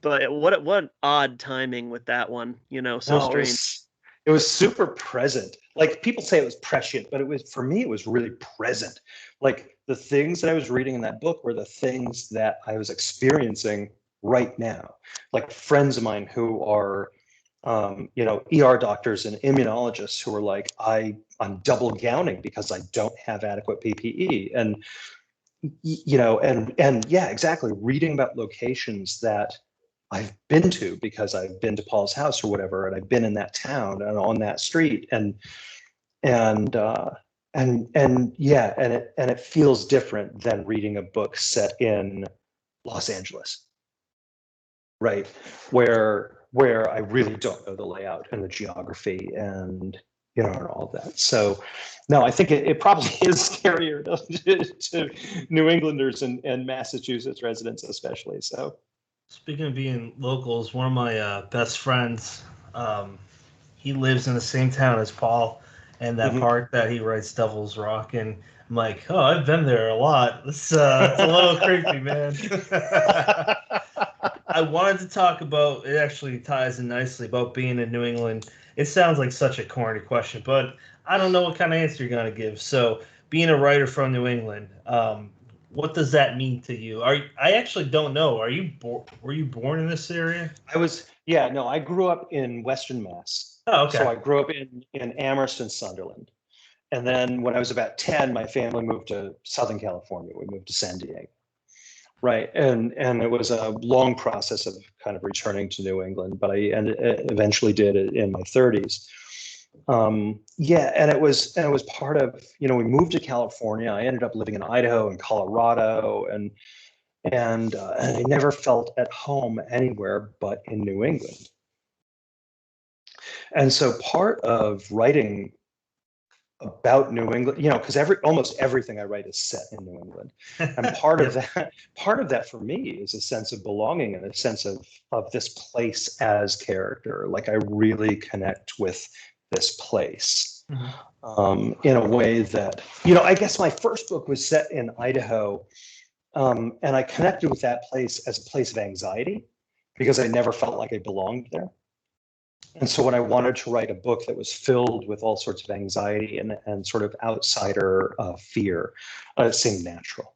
But what odd timing with that one, strange. It was super present. Like, people say it was prescient, but for me, it was really present. Like, the things that I was reading in that book were the things that I was experiencing right now. Like, friends of mine who are, ER doctors and immunologists who are like, I'm double gowning because I don't have adequate PPE. And, and yeah, exactly. Reading about locations that I've been to because I've been to Paul's house or whatever, and I've been in that town and on that street, and it feels different than reading a book set in Los Angeles, right? Where I really don't know the layout and the geography and and all of that. So no, I think it probably is scarier to New Englanders and Massachusetts residents especially. So. Speaking of being locals, one of my best friends, he lives in the same town as Paul, and that park that he writes Devil's Rock, and I'm like, oh, I've been there a lot. It's a little creepy, man. I wanted to talk about, it actually ties in nicely, about being in New England. It sounds like such a corny question, but I don't know what kind of answer you're going to give. So, being a writer from New England, what does that mean to you? I actually don't know. Were you born in this area? I grew up in Western Mass. Oh, okay. So I grew up in Amherst and Sunderland. And then when I was about 10, my family moved to Southern California. We moved to San Diego. Right. And it was a long process of kind of returning to New England, but I eventually did it in my 30s. And it was part of, we moved to California. I ended up living in Idaho and Colorado, and I never felt at home anywhere but in New England. And so part of writing about New England, because almost everything I write is set in New England, and part of that for me is a sense of belonging and a sense of this place as character. Like I really connect with this place in a way that, I guess my first book was set in Idaho, and I connected with that place as a place of anxiety because I never felt like I belonged there. And so when I wanted to write a book that was filled with all sorts of anxiety and sort of outsider fear, it seemed natural.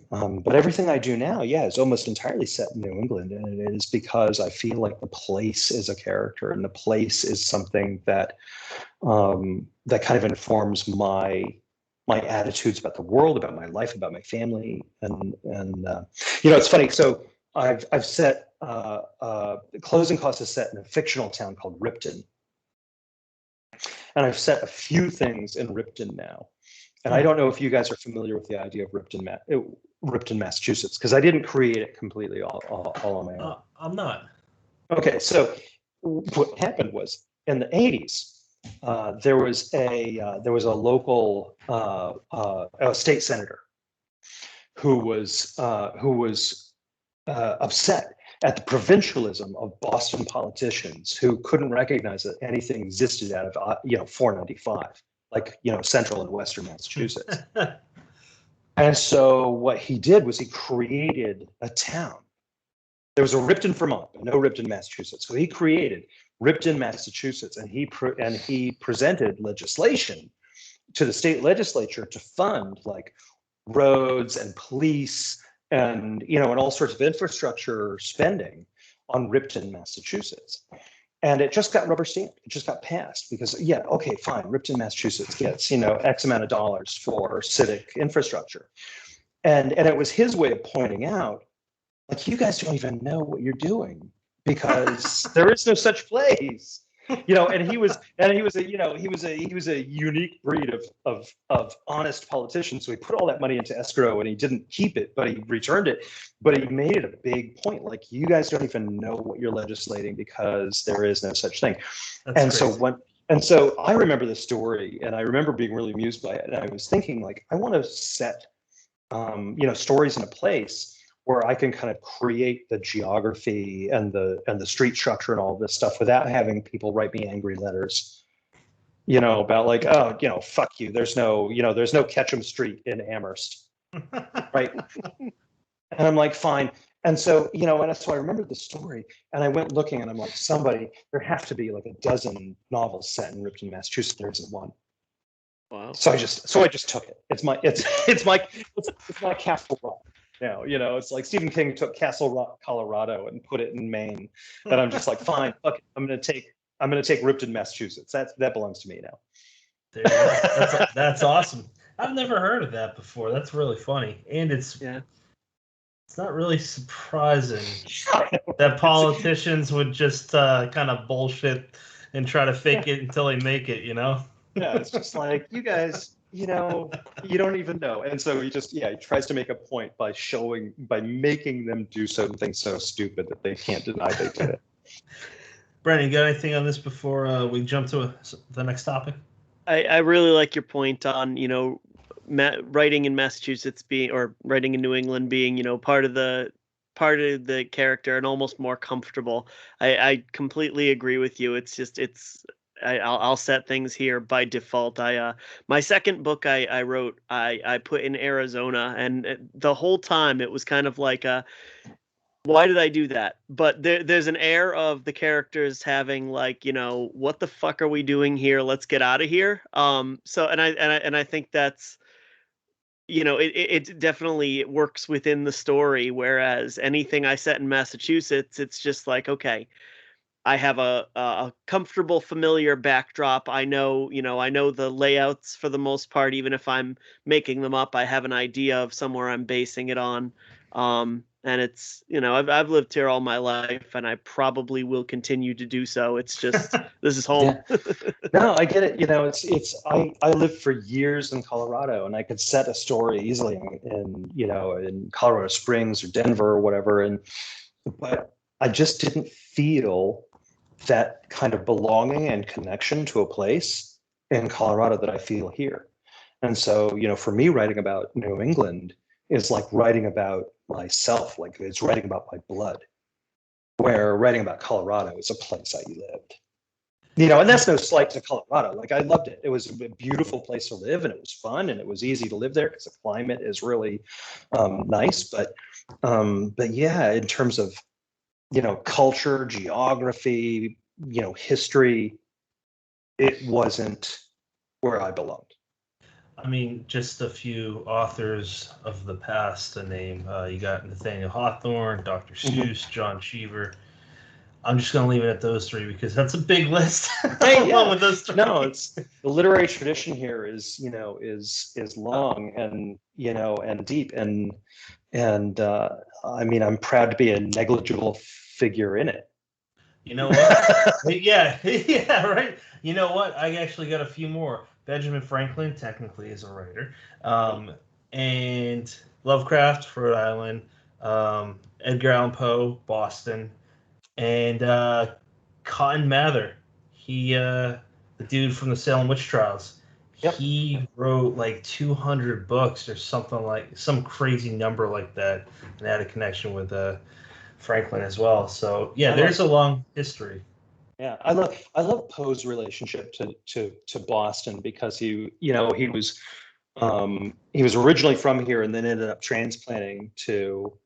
But everything I do now, is almost entirely set in New England. And it is because I feel like the place is a character and the place is something that that kind of informs my attitudes about the world, about my life, about my family. And it's funny. So I've set Closing Costs is set in a fictional town called Ripton, and I've set a few things in Ripton now. And I don't know if you guys are familiar with the idea of Ripton, Massachusetts, because I didn't create it completely all on my own. I'm not. Okay, so what happened was in the 80s, there was a local state senator who was upset at the provincialism of Boston politicians who couldn't recognize that anything existed out of 495, like central and western Massachusetts. And so what he did was he created a town. There was a Ripton, Vermont, but no Ripton, Massachusetts. So he created Ripton, Massachusetts, and he presented legislation to the state legislature to fund like roads and police and and all sorts of infrastructure spending on Ripton, Massachusetts. And it just got rubber stamped. It just got passed because okay, fine, Ripton, Massachusetts gets X amount of dollars for civic infrastructure. And it was his way of pointing out, like, you guys don't even know what you're doing because there is no such place. And he was a unique breed of honest politician. So he put all that money into escrow and he didn't keep it, but he returned it. But he made it a big point, like, you guys don't even know what you're legislating because there is no such thing. That's crazy. So I remember the story, and I remember being really amused by it. And I was thinking, like, I want to set stories in a place where I can kind of create the geography and the street structure and all this stuff without having people write me angry letters, about like, oh, fuck you. There's no Ketchum Street in Amherst, right? And I'm like, fine. And so, and so I remembered the story, and I went looking, and I'm like, there have to be like a dozen novels set in Ripton, Massachusetts. There isn't one. Wow. So I just took it. It's my Castle Rock. Now, it's like Stephen King took Castle Rock, Colorado, and put it in Maine. And I'm just like, fine, okay, I'm gonna take Ripton, Massachusetts. That belongs to me now. Dude, that's awesome. I've never heard of that before. That's really funny, and it's not really surprising that politicians would just kind of bullshit and try to fake it until they make it. Yeah, it's just like, you guys, you don't even know. And so he tries to make a point by making them do something so stupid that they can't deny they did it. Brennan, you got anything on this before we jump to the next topic? I really like your point on, writing in Massachusetts or writing in New England being, part of the character and almost more comfortable. I completely agree with you. It's just, I'll set things here by default. My second book I wrote, I put in Arizona, and the whole time it was kind of like why did I do that? But there's an air of the characters having like, what the fuck are we doing here? Let's get out of here. So and I think that's, it definitely works within the story. Whereas anything I set in Massachusetts, it's just like, okay, I have a comfortable, familiar backdrop. I know the layouts for the most part. Even if I'm making them up, I have an idea of somewhere I'm basing it on. And it's, I've lived here all my life, and I probably will continue to do so. It's just this is home. Yeah. No, I get it. I lived for years in Colorado, and I could set a story easily in Colorado Springs or Denver or whatever, but I just didn't feel that kind of belonging and connection to a place in Colorado that I feel here. And so, for me, writing about New England is like writing about myself, like it's writing about my blood, where writing about Colorado is a place I lived. And that's no slight to Colorado. Like, I loved it. It was a beautiful place to live, and it was fun, and it was easy to live there because the climate is really nice. But yeah, in terms of culture, geography, history, it wasn't where I belonged. I mean, just a few authors of the past to name. You got Nathaniel Hawthorne, Dr. Seuss, John Cheever. I'm just going to leave it at those three because that's a big list. Along with those three. No, it's the literary tradition here is long and and deep and I mean, I'm proud to be a negligible figure in it. You know what? yeah, right. You know what? I actually got a few more. Benjamin Franklin technically is a writer, and Lovecraft, Rhode Island, Edgar Allan Poe, Boston, and Cotton Mather. He, the dude from the Salem witch trials. Yep. He wrote like 200 books or something, like some crazy number like that, and had a connection with Franklin as well. So yeah, there's a long history. Yeah, I love Poe's relationship to Boston because he was originally from here and then ended up transplanting to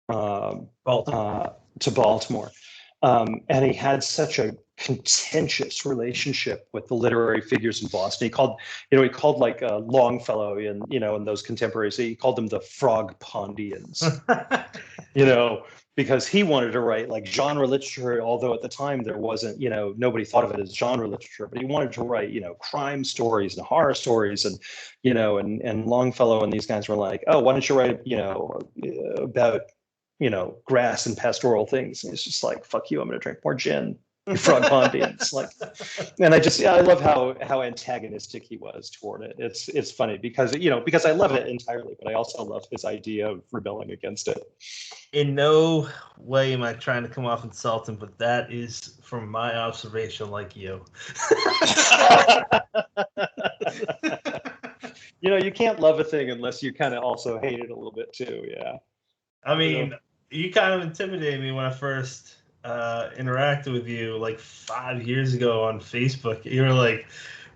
Baltimore. And he had such a contentious relationship with the literary figures in Boston. He called like Longfellow and those contemporaries. He called them the Frog Pondians. Because he wanted to write like genre literature, although at the time there wasn't, nobody thought of it as genre literature, but he wanted to write, crime stories and horror stories and Longfellow and these guys were like, oh, why don't you write, about, grass and pastoral things? And it's just like, fuck you, I'm going to drink more gin. Frog Pondians, and I love how antagonistic he was toward it. It's funny because I love it entirely, but I also love his idea of rebelling against it. In no way am I trying to come off insulting, but that is from my observation, like you. You can't love a thing unless you kind of also hate it a little bit too. Yeah. I mean, you kind of intimidated me when I first interacted with you like 5 years ago on Facebook. You were like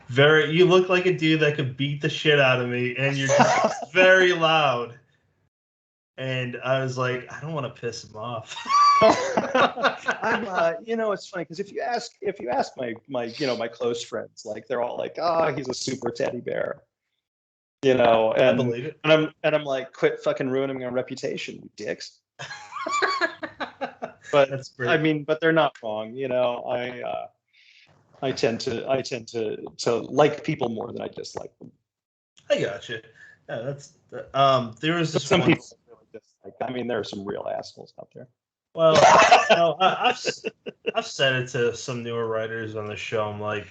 you look like a dude that could beat the shit out of me, and you're just very loud. And I was like, I don't want to piss him off. I'm, it's funny because if you ask my close friends, like they're all like, oh, he's a super teddy bear, and I believe it. And I'm like, quit fucking ruining my reputation, you dicks. But that's great. I mean, but they're not wrong. I tend to like people more than I dislike them. I gotcha. Yeah, that's there was this some people really dislike. I mean, there are some real assholes out there. Well, I've said it to some newer writers on the show. I'm like,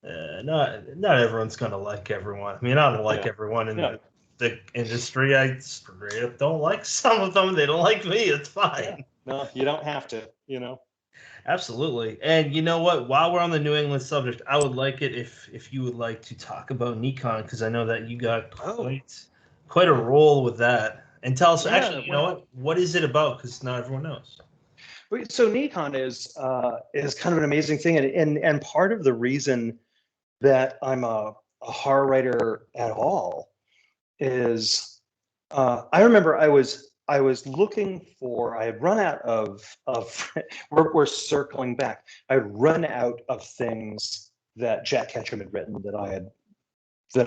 not everyone's gonna like everyone. I mean, I don't like everyone in the industry. I straight up don't like some of them. They don't like me. It's fine. No, you don't have to, Absolutely. And you know what? While we're on the New England subject, I would like it if you would like to talk about Nikon, because I know that you got quite a role with that. And tell us, you know what is it about? Because not everyone knows. So Nikon is kind of an amazing thing, and part of the reason that I'm a horror writer at all is I remember I was looking for, I had run out of we're circling back. I had run out of things that Jack Ketchum had written that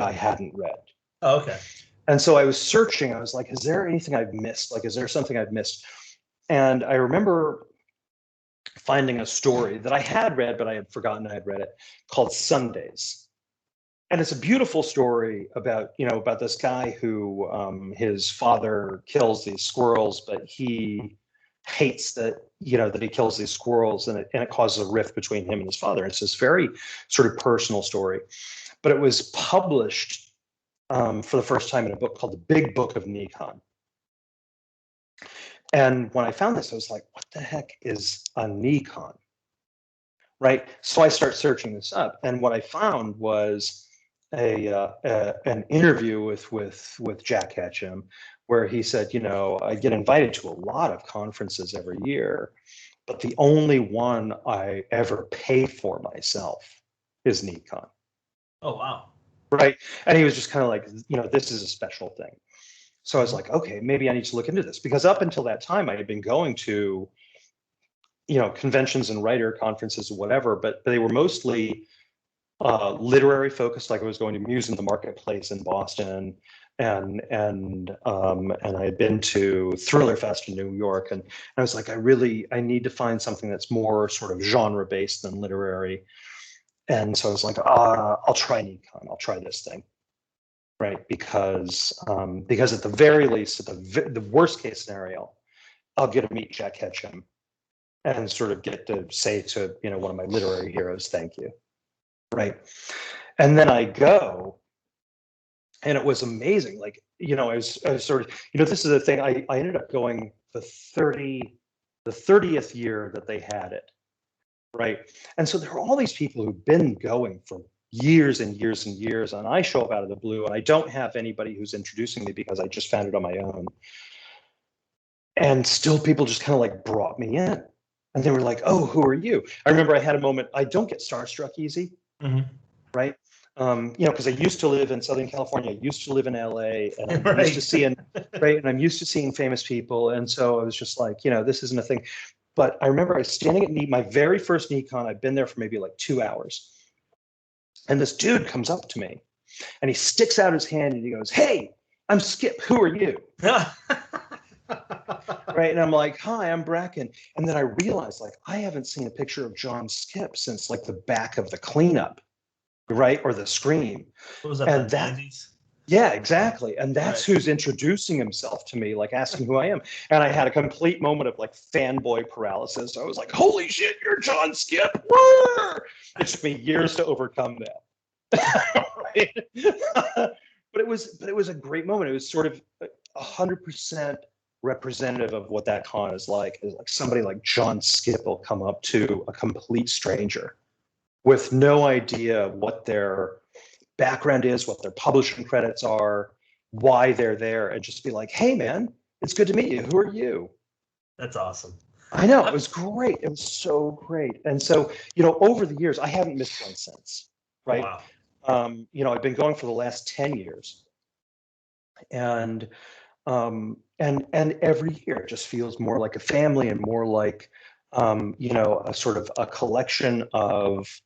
I hadn't read. Oh, okay. And so I was searching. I was like, is there anything I've missed? Like, is there something I've missed? And I remember finding a story that I had read, but I had forgotten I had read it, called Sundays. And it's a beautiful story about, about this guy who his father kills these squirrels, but he hates that, that he kills these squirrels, and it causes a rift between him and his father. It's this very sort of personal story, but it was published for the first time in a book called The Big Book of Nikon. And when I found this, I was like, what the heck is a Nikon? Right. So I start searching this up. And what I found was an interview with Jack Ketchum, where he said, I get invited to a lot of conferences every year, but the only one I ever pay for myself is Nikon. Oh, wow. Right. And he was just kind of like, this is a special thing. So I was like, okay, maybe I need to look into this, because up until that time I had been going to, conventions and writer conferences or whatever, but they were mostly literary focused. Like I was going to Muse in the Marketplace in Boston, and I had been to Thriller Fest in New York, and I was like, I need to find something that's more sort of genre based than literary. And so I was like, I'll try Nikon. I'll try this thing. Right, because at the very least, at the worst case scenario, I'll get to meet Jack Ketchum and sort of get to say to one of my literary heroes, thank you. Right, and then I go, and it was amazing. Like I was sort of this is the thing. I ended up going the 30th year that they had it. Right, and so there are all these people who've been going for years and years and years, and I show up out of the blue, and I don't have anybody who's introducing me because I just found it on my own. And still people just kind of like brought me in, and they were like, oh, who are you? I remember I had a moment. I don't get starstruck easy. Mm-hmm. Right, because I used to live in Southern California. I used to live in LA, and I'm right. used to seeing and I'm used to seeing famous people, and so I was just like, this isn't a thing. But I remember I was standing at my very first Nikon. I'd been there for maybe like 2 hours. And this dude comes up to me, and he sticks out his hand, and he goes, hey, I'm Skip. Who are you? Right. And I'm like, hi, I'm Bracken. And then I realized, like, I haven't seen a picture of John Skip since like the back of the Cleanup, right? Or the Scream. What was that? And the 90s? Yeah, exactly. And that's right. Who's introducing himself to me, like asking who I am. And I had a complete moment of like fanboy paralysis. I was like, holy shit, you're John Skip. It took me years to overcome that. Right? But it was a great moment. It was sort of 100% representative of what that con is like. Is like somebody like John Skip will come up to a complete stranger with no idea what their background is, what their publishing credits are, why they're there, and just be like, hey man, it's good to meet you. Who are you? That's awesome. I know, it was great. It was so great. And so, over the years, I haven't missed one since, right? Wow. I've been going for the last 10 years. And every year it just feels more like a family, and more like a sort of a collection of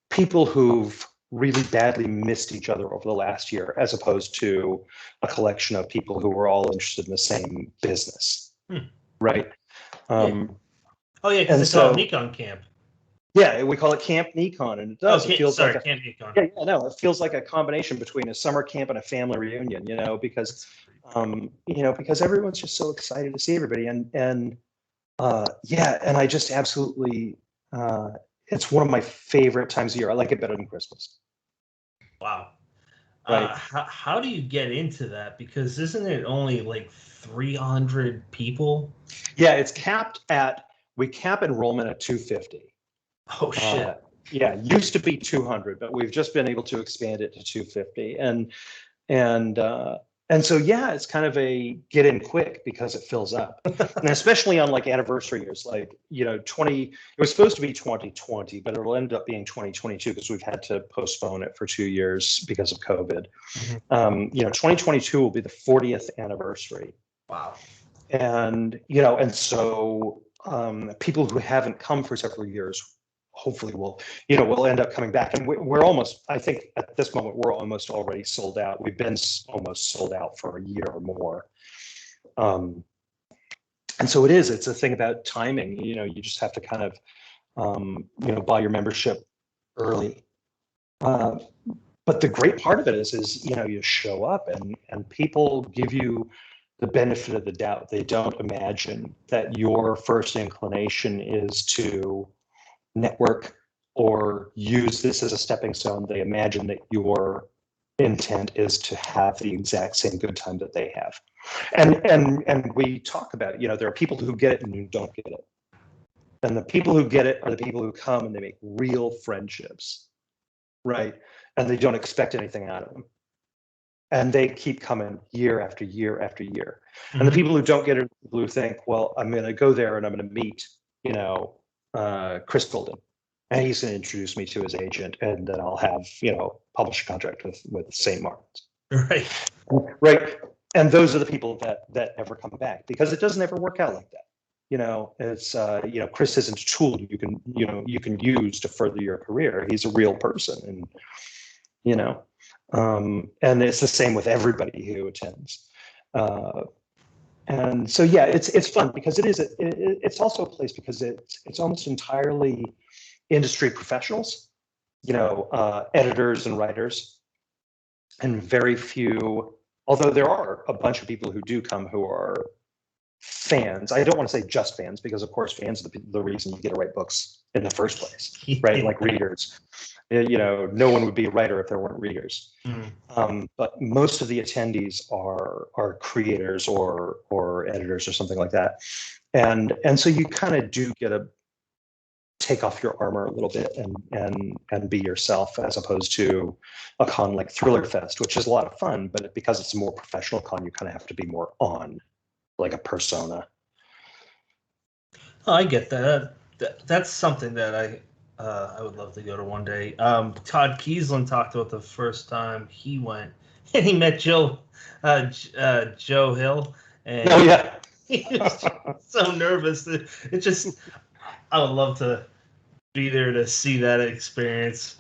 people who've really badly missed each other over the last year, as opposed to a collection of people who were all interested in the same business. Right. Yeah. Oh yeah, because it's called Nikon Camp. Yeah, we call it Camp Nikon, and it does. It feels like Camp Nikon. Yeah, no, it feels like a combination between a summer camp and a family reunion. Because because everyone's just so excited to see everybody, and I just absolutely, it's one of my favorite times of year. I like it better than Christmas. Wow. Right. How do you get into that? Because isn't it only like 300 people? Yeah, we cap enrollment at 250. Oh shit. Yeah, used to be 200, but we've just been able to expand it to 250. And so, yeah, it's kind of a get in quick because it fills up. And especially on like anniversary years, like, it was supposed to be 2020, but it'll end up being 2022 because we've had to postpone it for 2 years because of COVID. Mm-hmm. 2022 will be the 40th anniversary. Wow. And, so people who haven't come for several years hopefully we'll end up coming back. And we're almost, I think at this moment, we're almost already sold out. We've been almost sold out for a year or more. And so it's a thing about timing. You just have to kind of, buy your membership early. But the great part of it is you show up and people give you the benefit of the doubt. They don't imagine that your first inclination is to network or use this as a stepping stone. They imagine that your intent is to have the exact same good time that they have. And we talk about, there are people who get it and who don't get it. And the people who get it are the people who come and they make real friendships, right? And they don't expect anything out of them. And they keep coming year after year after year. Mm-hmm. And the people who don't get it, people who think, well, I'm going to go there and I'm going to meet, Chris Golden, and he's going to introduce me to his agent, and then I'll have, publish a contract with St. Martin's. Right. Right. And those are the people that never come back, because it doesn't ever work out like that. It's Chris isn't a tool you can use to further your career. He's a real person, and it's the same with everybody who attends. And so, yeah, it's fun because it's also a place because it's almost entirely industry professionals, editors and writers, and very few, although there are a bunch of people who do come who are fans. I don't want to say just fans, because of course fans are the reason you get to write books in the first place, right? Like readers. No one would be a writer if there weren't readers. Mm. But most of the attendees are creators or editors or something like that, and so you kind of do get to take off your armor a little bit and be yourself, as opposed to a con like Thriller Fest, which is a lot of fun, but because it's a more professional con, you kind of have to be more on, like a persona. Oh, I get that. That's something that I would love to go to one day. Todd Keeslin talked about the first time he went, and he met Joe Hill, and oh yeah, he was so nervous. I would love to be there to see that experience.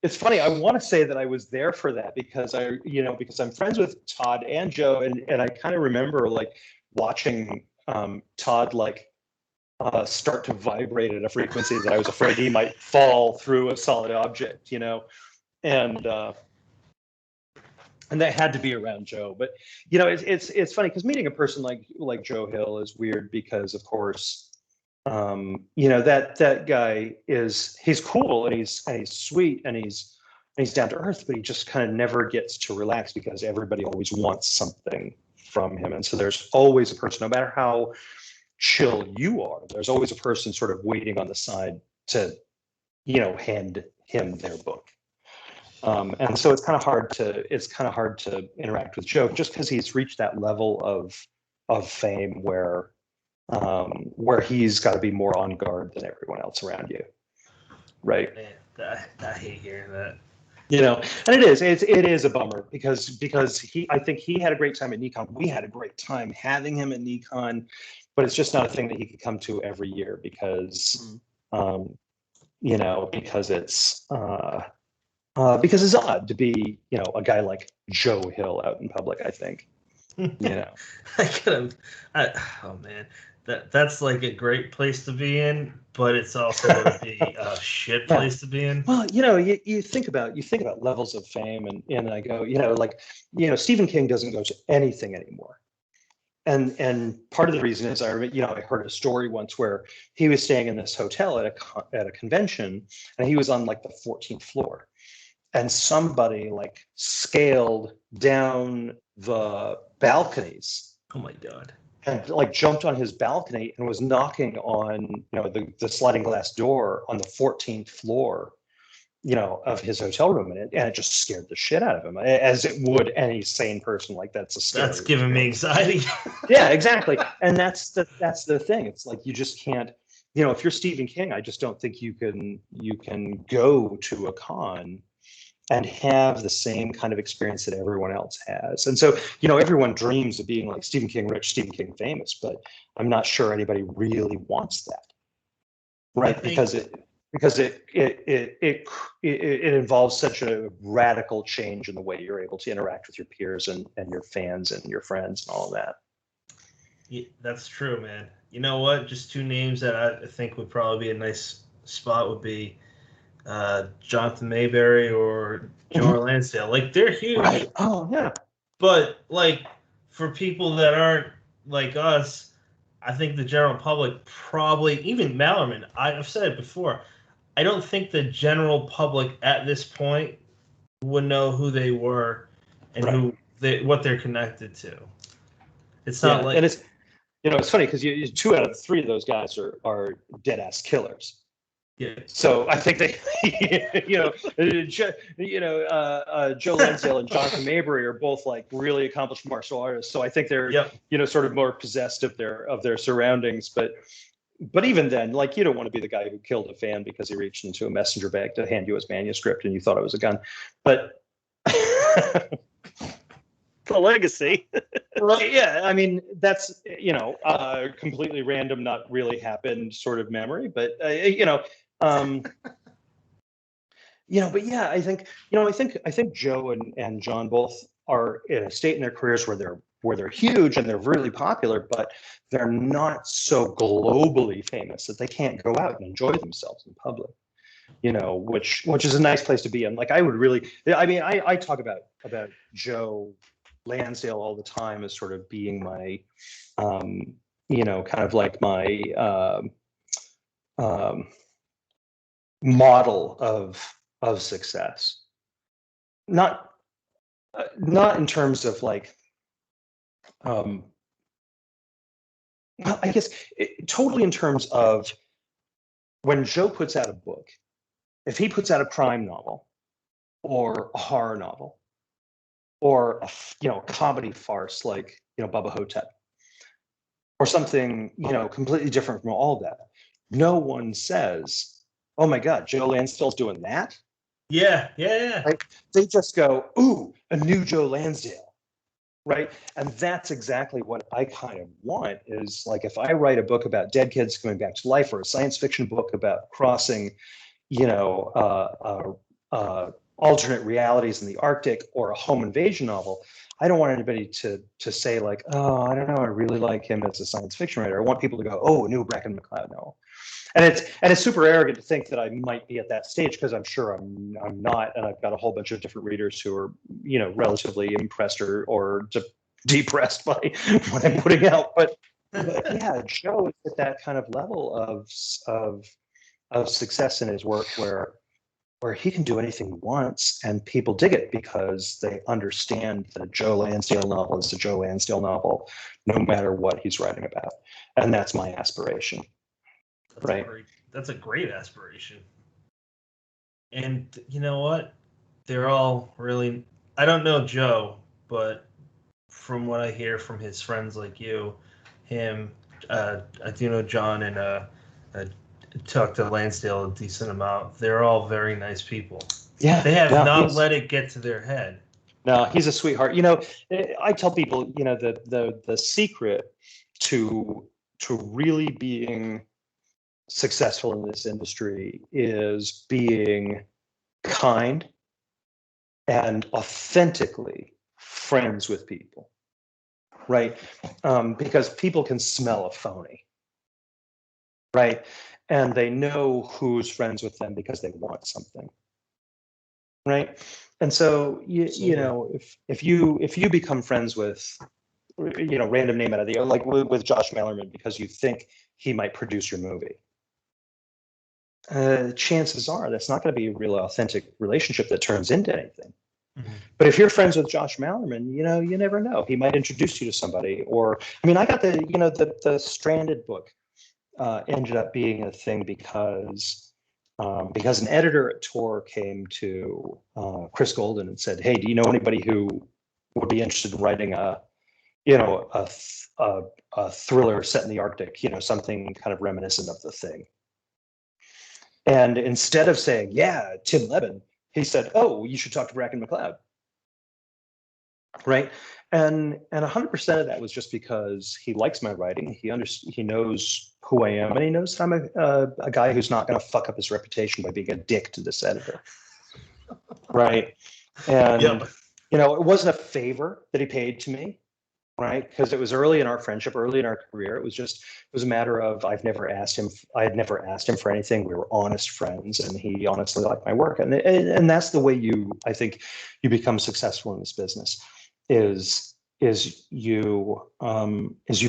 It's funny. I want to say that I was there for that because I'm friends with Todd and Joe, and I kind of remember like watching Todd start to vibrate at a frequency that I was afraid he might fall through a solid object, and that had to be around Joe. But it's funny because meeting a person like Joe Hill is weird because, of course, that guy he's cool and he's sweet and he's down to earth, but he just kind of never gets to relax because everybody always wants something from him. And so there's always a person, no matter how chill you are, there's always a person sort of waiting on the side to, hand him their book. And so it's kind of hard to interact with Joe just because he's reached that level of fame where he's got to be more on guard than everyone else around you, right? Man, I hate hearing that. And it is a bummer because I think he had a great time at Nikon. We had a great time having him at Nikon, but it's just not a thing that he could come to every year because it's odd to be a guy like Joe Hill out in public, I think. Oh man, that's like a great place to be in, but it's also a shit place to be in. Well, you think about levels of fame, and I go, Stephen King doesn't go to anything anymore, and part of the reason is I heard a story once where he was staying in this hotel at a convention, and he was on like the 14th floor, and somebody scaled down the balconies. Oh my God. And jumped on his balcony and was knocking on the sliding glass door on the 14th floor of his hotel room, and it just scared the shit out of him, as it would any sane person. That's giving me anxiety. Yeah, exactly. And that's the thing. It's like you just can't, if you're Stephen King, I just don't think you can go to a con and have the same kind of experience that everyone else has. And so, everyone dreams of being like Stephen King rich, Stephen King famous, but I'm not sure anybody really wants that. right? think- Because it involves such a radical change in the way you're able to interact with your peers and your fans and your friends and all of that. Yeah, that's true, man. You know what? Just two names that I think would probably be a nice spot would be Jonathan Mayberry or Joe Lansdale. Like, they're huge. Right. Oh, yeah. But, like, for people that aren't like us, I think the general public probably, even Mallerman, I've said it before, I don't think the general public at this point would know who they were and what they're connected to. It's not like, and it's it's funny because you 2 out of 3 of those guys are dead ass killers. yeah, So I think they, Joe Lansdale and Jonathan Mayberry are both like really accomplished martial artists. So I think they're sort of more possessed of their surroundings. But even then, like, you don't want to be the guy who killed a fan because he reached into a messenger bag to hand you his manuscript and you thought it was a gun. But the legacy. Right. Yeah. I mean, that's, completely random, not really happened sort of memory, but, but yeah, I think Joe and John both are in a state in their careers where they're huge and they're really popular, but they're not so globally famous that they can't go out and enjoy themselves in public, which is a nice place to be in. Like, I talk about Joe Lansdale all the time as sort of being my, kind of like my model of success. Not in terms of like, I guess totally in terms of when Joe puts out a book, if he puts out a crime novel or a horror novel, or a comedy farce like Bubba Hotep, or something completely different from all that, no one says, "Oh my God, Joe Lansdale's doing that." Yeah. Right? They just go, "Ooh, a new Joe Lansdale," right? And that's exactly what I kind of want. Is like, if I write a book about dead kids coming back to life, or a science fiction book about crossing, alternate realities in the Arctic, or a home invasion novel, I don't want anybody to say like, "Oh, I don't know, I really like him as a science fiction writer." I want people to go, "Oh, a new Bracken MacLeod novel." And it's super arrogant to think that I might be at that stage, because I'm sure I'm not, and I've got a whole bunch of different readers who are relatively impressed or depressed by what I'm putting out. But yeah, Joe is at that kind of level of success in his work where he can do anything he wants and people dig it because they understand that a Joe Lansdale novel is a Joe Lansdale novel, no matter what he's writing about. And that's my aspiration. That's a great aspiration. And you know what? They're all really, I don't know Joe, but from what I hear from his friends like you, him, I do know John, and I talked to Lansdale a decent amount. They're all very nice people. Yeah. They have not let it get to their head. No, he's a sweetheart. I tell people, the secret to really being successful in this industry is being kind and authentically friends with people, right? Because people can smell a phony, right? And they know who's friends with them because they want something, right? And so if you become friends with random name out of the air, like with Josh Mallerman, because you think he might produce your movie, chances are that's not going to be a real authentic relationship that turns into anything. Mm-hmm. But if you're friends with Josh Mallerman, you never know. He might introduce you to somebody. Or, I mean, I got the Stranded book ended up being a thing because an editor at Tor came to Chris Golden and said, "Hey, do you know anybody who would be interested in writing a thriller set in the Arctic, something kind of reminiscent of The Thing?" And instead of saying, "Yeah, Tim Levin," he said, "Oh, you should talk to Bracken MacLeod." Right. And 100% of that was just because he likes my writing. He knows who I am, and he knows that I'm a guy who's not going to fuck up his reputation by being a dick to this editor, right? And Yep. it wasn't a favor that he paid to me, right? Because it was early in our friendship, early in our career. It was a matter of I had never asked him for anything. We were honest friends, and he honestly liked my work, and that's the way I think you become successful in this business, is you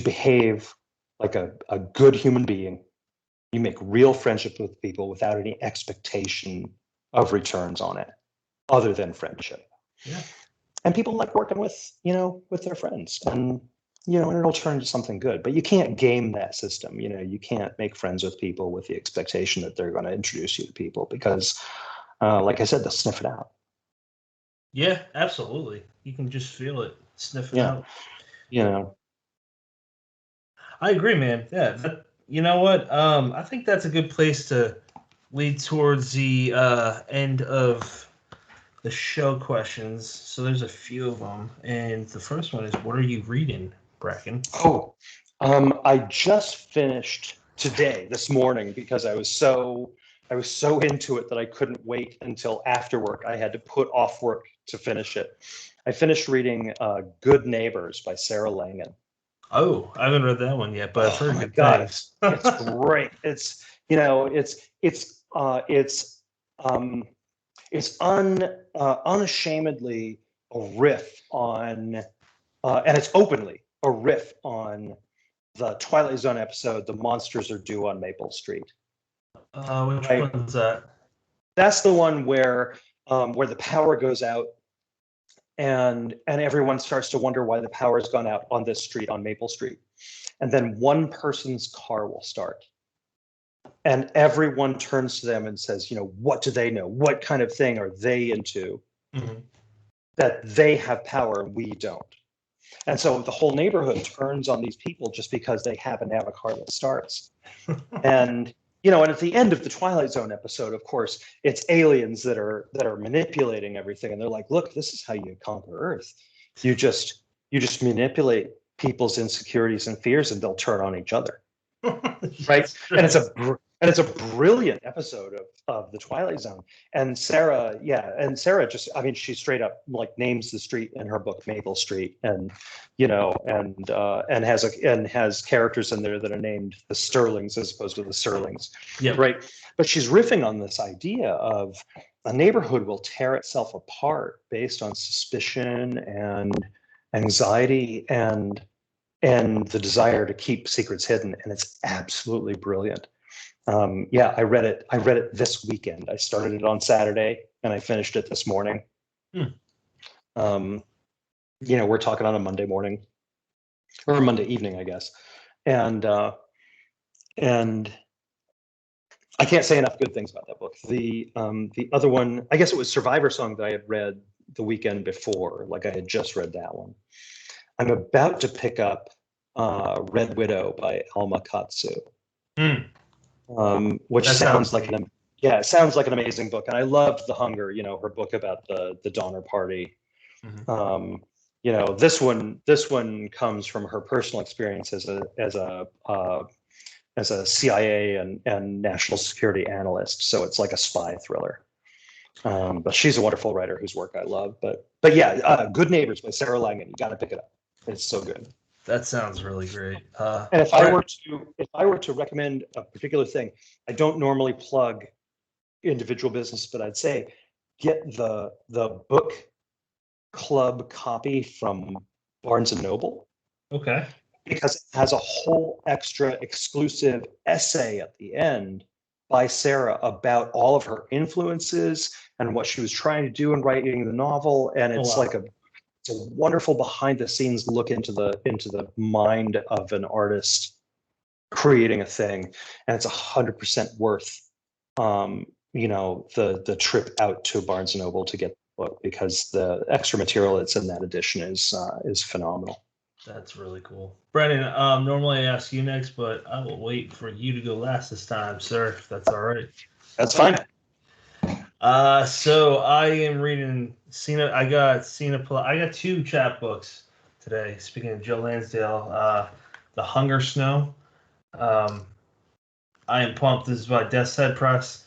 behave like a good human being. You make real friendship with people without any expectation of returns on it, other than friendship. Yeah. And people like working with their friends, and and it'll turn into something good. But you can't game that system. You can't make friends with people with the expectation that they're going to introduce you to people, because, like I said, they'll sniff it out. Yeah, absolutely. You can just feel it, sniff it out. I agree, man. Yeah, you know what? I think that's a good place to lead towards the end of the show questions. So there's a few of them, and the first one is, what are you reading, Bracken? Oh, I just finished this morning, because I was so into it that I couldn't wait until after work. I had to put off work to finish it. I finished reading Good Neighbors by Sarah Langan. Oh, I haven't read that one yet, but I've heard good God, things. It's great. It's unashamedly a riff on, and it's openly a riff on the Twilight Zone episode, "The Monsters Are Due on Maple Street." Which one's that? That's the one where the power goes out, and everyone starts to wonder why the power's gone out on this street, on Maple Street. And then one person's car will start, and everyone turns to them and says, what do they know? What kind of thing are they into? Mm-hmm. That they have power and we don't. And so the whole neighborhood turns on these people just because they happen to have a car that starts. And and at the end of the Twilight Zone episode, of course, it's aliens that are manipulating everything, and they're like, look, this is how you conquer Earth. You just manipulate people's insecurities and fears, and they'll turn on each other. Right? And it's a brilliant episode of the Twilight Zone. And Sarah just, she straight up names the street in her book Maple Street, and has characters in there that are named the Sterlings as opposed to the Serlings. Yeah. Right. But she's riffing on this idea of a neighborhood will tear itself apart based on suspicion and anxiety and the desire to keep secrets hidden, and it's absolutely brilliant. I read it this weekend. I started it on Saturday and I finished it this morning. We're talking on a Monday morning or a Monday evening, I guess, and I can't say enough good things about that book. The other one, I guess it was Survivor Song, that I had read the weekend before. I had just read that one. I'm about to pick up Red Widow by Alma Katsu, which sounds like it sounds like an amazing book. And I loved The Hunger, her book about the Donner Party. This one comes from her personal experience as a CIA and national security analyst. So it's like a spy thriller. But she's a wonderful writer whose work I love. But Good Neighbors by Sarah Langan. You got to pick it up. It's so good. That sounds really great. And if I were to recommend a particular thing, I don't normally plug individual business, but I'd say get the book club copy from Barnes and Noble. Okay. Because it has a whole extra exclusive essay at the end by Sarah about all of her influences and what she was trying to do in writing the novel, and it's it's a wonderful behind the scenes look into the mind of an artist creating a thing, and it's 100% worth the trip out to Barnes and Noble to get the book, because the extra material that's in that edition is phenomenal. That's really cool. Brennan, normally I ask you next, but I will wait for you to go last this time, sir, if that's all right. That's fine. So I am reading I got two chapbooks today. Speaking of Joe Lansdale, The Hunger Snow. I am pumped. This is by Death's Head Press.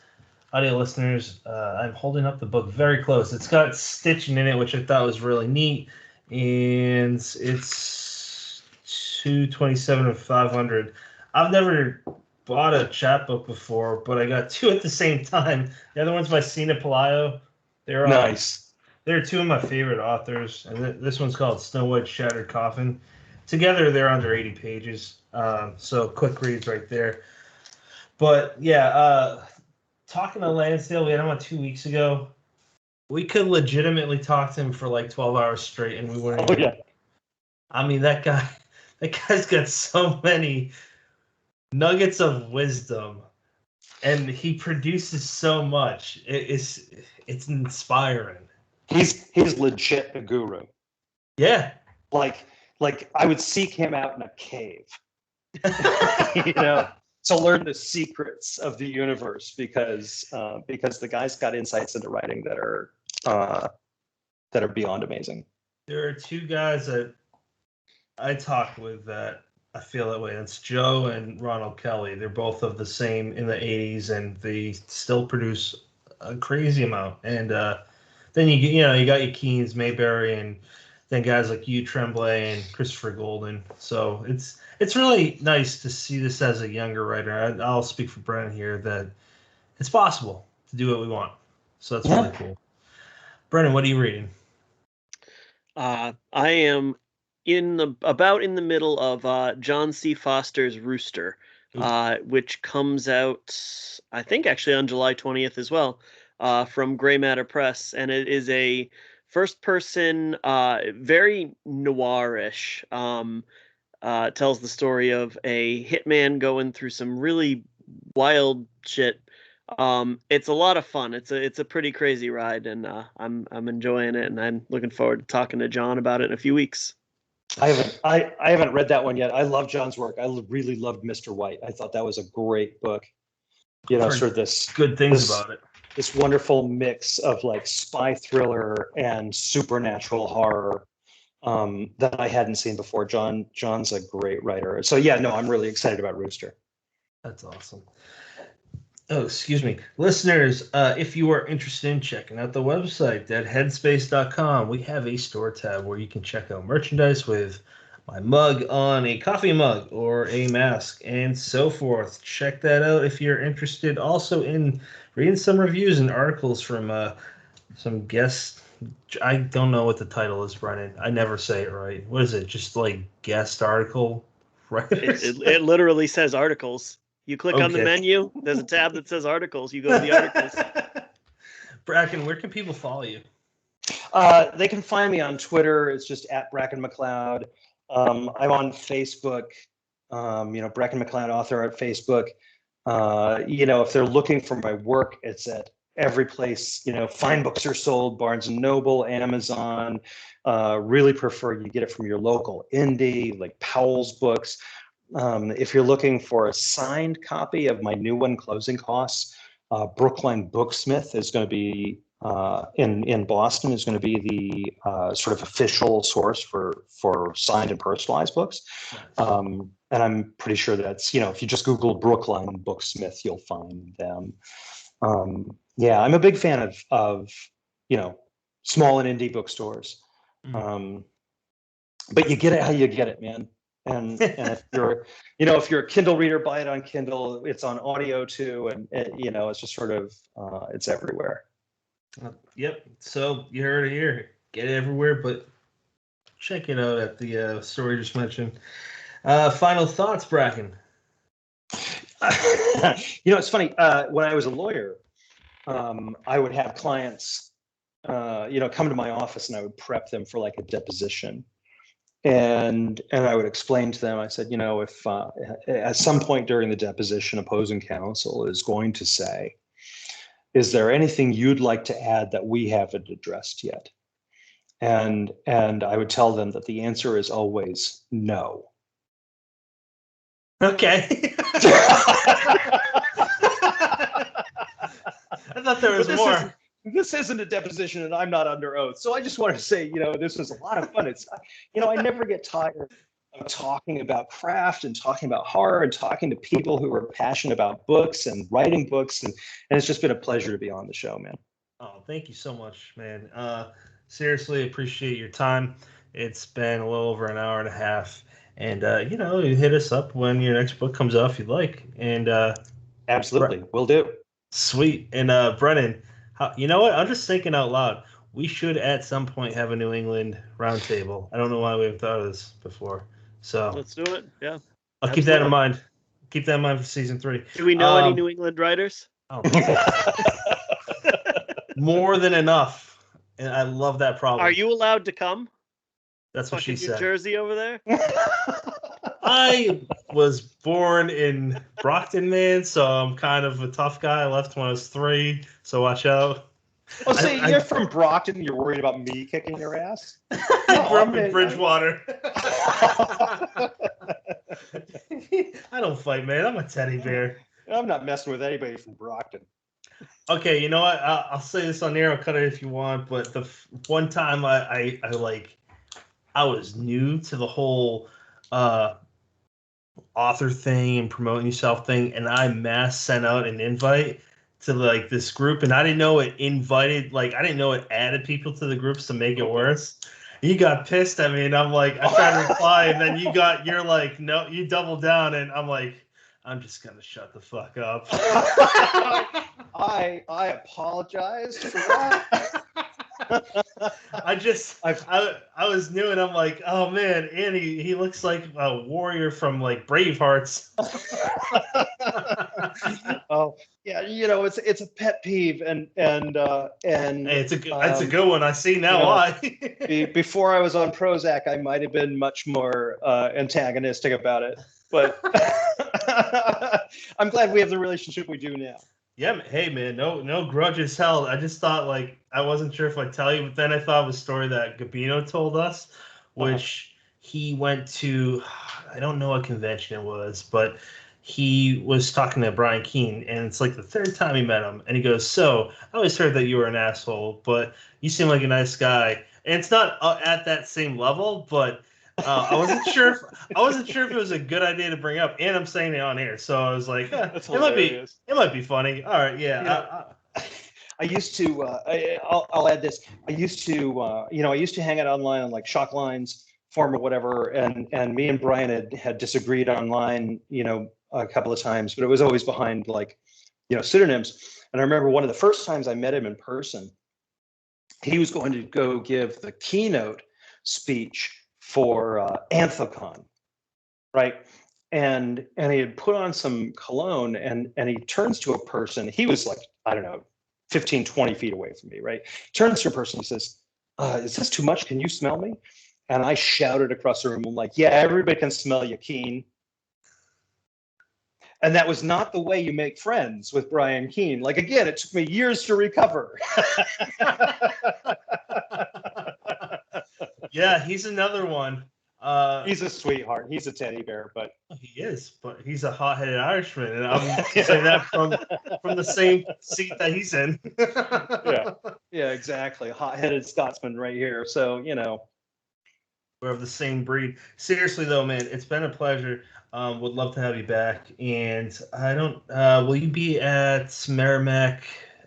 Audio listeners, I'm holding up the book very close. It's got stitching in it, which I thought was really neat, and it's 227 of 500. I've never bought a chapbook before, but I got two at the same time. The other one's by Sina Pelayo. They're Nice. They're two of my favorite authors, and this one's called Snow White's Shattered Coffin. Together, they're under 80 pages, so quick reads right there. But yeah, talking to Lansdale, we had him on 2 weeks ago. We could legitimately talk to him for like 12 hours straight, and we wouldn't. Oh yeah. I mean, that guy's got so many nuggets of wisdom, and he produces so much. It's inspiring. He's legit a guru. Yeah. Like I would seek him out in a cave, to learn the secrets of the universe because the guy's got insights into writing that are beyond amazing. There are two guys that I talk with that I feel that way. It's Joe and Ronald Kelly. They're both of the same in the 80s, and they still produce a crazy amount. And then you got your Keynes, Mayberry, and then guys like you, Tremblay, and Christopher Golden. So it's really nice to see this as a younger writer. I'll speak for Brennan here that it's possible to do what we want. So that's really cool. Brennan, what are you reading? I am about in the middle of John C. Foster's Rooster, which comes out, I think, actually on July 20th as well, from Gray Matter Press, and it is a first-person, very noirish. Tells the story of a hitman going through some really wild shit. It's a lot of fun. It's a pretty crazy ride, and I'm enjoying it, and I'm looking forward to talking to John about it in a few weeks. I haven't read that one yet. I love John's work. I really loved Mr. White. I thought that was a great book. Sort of this good things about it. This wonderful mix of like spy thriller and supernatural horror that I hadn't seen before. John's a great writer. So yeah, no, I'm really excited about Rooster. That's awesome. Oh, excuse me. Listeners, if you are interested in checking out the website at headspace.com, we have a store tab where you can check out merchandise with my mug on, a coffee mug, or a mask, and so forth. Check that out if you're interested. Also in reading some reviews and articles from some guests. I don't know what the title is, Brennan. I never say it right. What is it? Just like guest article writers? It literally says articles. You click on the menu, there's a tab that says articles. You go to the articles. Bracken, where can people follow you? They can find me on Twitter. It's just at Bracken MacLeod. I'm on Facebook, Bracken MacLeod author at Facebook. If they're looking for my work, it's at every place. Fine books are sold, Barnes & Noble, Amazon. Really prefer you get it from your local indie, like Powell's Books. If you're looking for a signed copy of my new one, Closing Costs, Brookline Booksmith is going to be in Boston, is going to be the sort of official source for signed and personalized books. And I'm pretty sure that's, if you just Google Brookline Booksmith, you'll find them. I'm a big fan of small and indie bookstores. But you get it how you get it, man. And if you're a Kindle reader, buy it on Kindle. It's on audio too, and it's just sort of it's everywhere. Yep. So you heard it here. Get it everywhere, but check it out at the store you just mentioned. Final thoughts, Bracken. It's funny. When I was a lawyer, I would have clients, come to my office, and I would prep them for like a deposition. And I would explain to them, I said, if at some point during the deposition, opposing counsel is going to say, is there anything you'd like to add that we haven't addressed yet? And I would tell them that the answer is always no. Okay. I thought there was more. This isn't a deposition, and I'm not under oath. So I just wanted to say, this was a lot of fun. It's, I never get tired talking about craft and talking about horror and talking to people who are passionate about books and writing books. And it's just been a pleasure to be on the show, man. Oh, thank you so much, man. Seriously, appreciate your time. It's been a little over an hour and a half. And, you hit us up when your next book comes out if you'd like. And Absolutely. Will do. Sweet. And Brennan, you know what? I'm just thinking out loud. We should at some point have a New England roundtable. I don't know why we haven't thought of this before. So let's do it. Yeah. I'll keep that in mind. Keep that in mind for season 3. Do we know any New England writers? More than enough. And I love that problem. Are you allowed to come? That's what she said. New Jersey over there? I was born in Brockton, man, so I'm kind of a tough guy. I left when I was 3, so watch out. Oh, so you're from Brockton, you're worried about me kicking your ass? I grew up in Bridgewater. I don't fight, man. I'm a teddy bear. I'm not messing with anybody from Brockton. Okay, you know what? I'll say this on air. I'll cut it if you want. But the one time I was new to the whole author thing and promoting yourself thing, and I mass sent out an invite to this group, and I didn't know it invited, I didn't know it added people to the groups to make it worse. You got pissed at me, and I'm like, I tried to reply, and then you're like, no, you doubled down, and I'm like, I'm just gonna shut the fuck up. I apologize for that. I was new, and I'm like, oh man, Andy, he looks like a warrior from Bravehearts. Oh yeah, it's a pet peeve, and hey, it's a good one. I see now why. Before I was on Prozac, I might have been much more antagonistic about it, but I'm glad we have the relationship we do now. Yeah, hey man, no grudges held. I just thought I wasn't sure if I'd tell you, but then I thought of a story that Gabino told us, which he went to, I don't know what convention it was, but he was talking to Brian Keene, and it's the 3rd time he met him, and he goes, so I always heard that you were an asshole, but you seem like a nice guy. And it's not at that same level, but I wasn't sure if it was a good idea to bring up, and I'm saying it on air, so I was like, it might be funny. All right, yeah. I used to. I'll add this. I used to hang out online on Shock Lines forum or whatever, and me and Brian had disagreed online, a couple of times, but it was always behind pseudonyms. And I remember one of the first times I met him in person, he was going to go give the keynote speech for Anthocon, right? And he had put on some cologne, and he turns to a person. He was I don't know, 15, 20 feet away from me, right? Turns to a person, he says, is this too much? Can you smell me? And I shouted across the room, I'm like, yeah, everybody can smell you, Keene. And that was not the way you make friends with Brian Keene. Again, it took me years to recover. Yeah, he's another one. He's a sweetheart. He's a teddy bear, but he is. But he's a hot-headed Irishman, and I'm saying that from the same seat that he's in. Yeah, exactly. Hot-headed Scotsman right here. So we're of the same breed. Seriously though, man, it's been a pleasure. Would love to have you back. And I don't. Will you be at Merrimack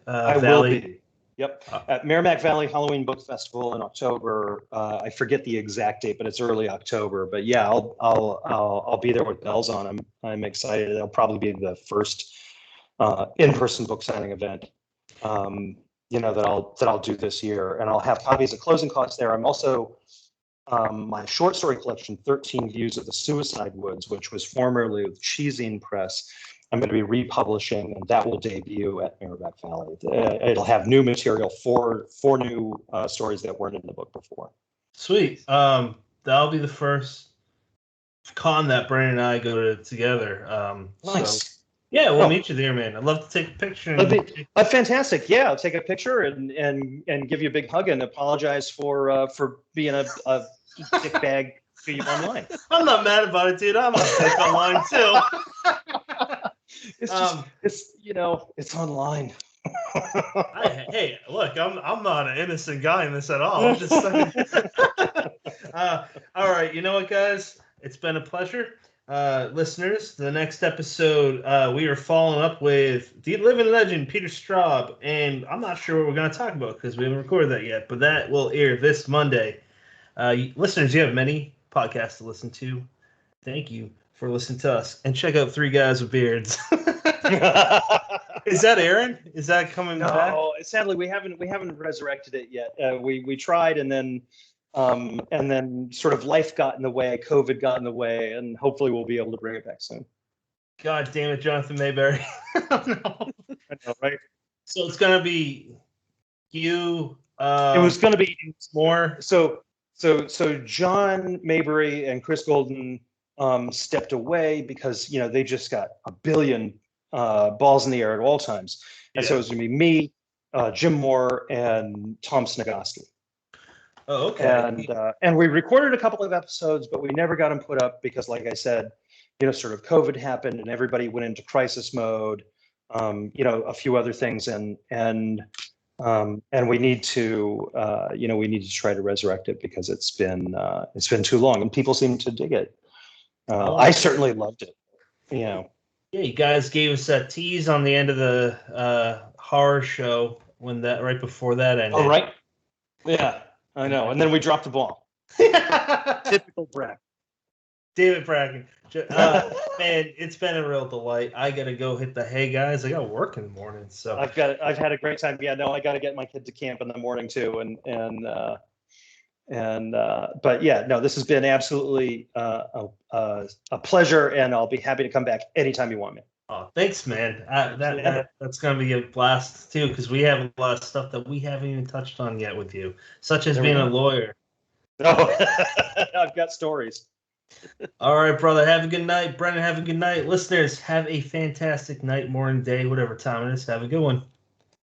I Valley? will be. Yep, at Merrimack Valley Halloween Book Festival in October. I forget the exact date, but it's early October. But yeah, I'll be there with bells on. I'm excited. It'll probably be the first in-person book signing event, that I'll do this year, and I'll have copies of Closing Costs there. I'm also my short story collection, 13 Views of the Suicide Woods, which was formerly with Cheesine Press. I'm going to be republishing, and that will debut at Merrimack Valley. It'll have new material, four new stories that weren't in the book before. Sweet. That'll be the first con that Brandon and I go to together. Nice. So, yeah, we'll meet you there, man. I'd love to take a picture. Fantastic. Yeah, I'll take a picture and give you a big hug and apologize for being a dickbag to you online. I'm not mad about it, dude. I'm a dick online too. It's just, it's online. Hey, look, I'm not an innocent guy in this at all. I'm just all right. You know what, guys? It's been a pleasure. Listeners, the next episode, we are following up with the living legend, Peter Straub, and I'm not sure what we're going to talk about because we haven't recorded that yet, but that will air this Monday. Listeners, you have many podcasts to listen to. Thank you for listening to us, and check out Three Guys with Beards. Is that Aaron? Is that coming back? No, sadly we haven't resurrected it yet. We tried, and then sort of life got in the way, COVID got in the way, and hopefully we'll be able to bring it back soon. God damn it, Jonathan Mayberry. No. I know, right? So it's gonna be you. It was going to be more. So John Mayberry and Chris Golden stepped away because they just got a billion balls in the air at all times, and so it was going to be me, Jim Moore, and Tom Snagosky. Oh, okay. And we recorded a couple of episodes, but we never got them put up because, like I said, sort of COVID happened and everybody went into crisis mode. A few other things, and we need to try to resurrect it because it's been too long and people seem to dig it. I certainly loved it. Yeah, you guys gave us that tease on the end of the horror show right before that ended. Oh, right. Yeah, I know. And then we dropped the ball. Typical Bracken. David Bracken. Man, it's been a real delight. I gotta go hit the hay, guys. I got work in the morning, so I've had a great time. Yeah, no, I got to get my kid to camp in the morning too, but yeah, no, this has been absolutely a pleasure, and I'll be happy to come back anytime you want me. Oh, thanks, man. That's gonna be a blast too, because we have a lot of stuff that we haven't even touched on yet with you, such as being a lawyer. Oh, I've got stories. All right, brother. Have a good night. Brennan, have a good night. Listeners, have a fantastic night, morning, day, whatever time it is. Have a good one.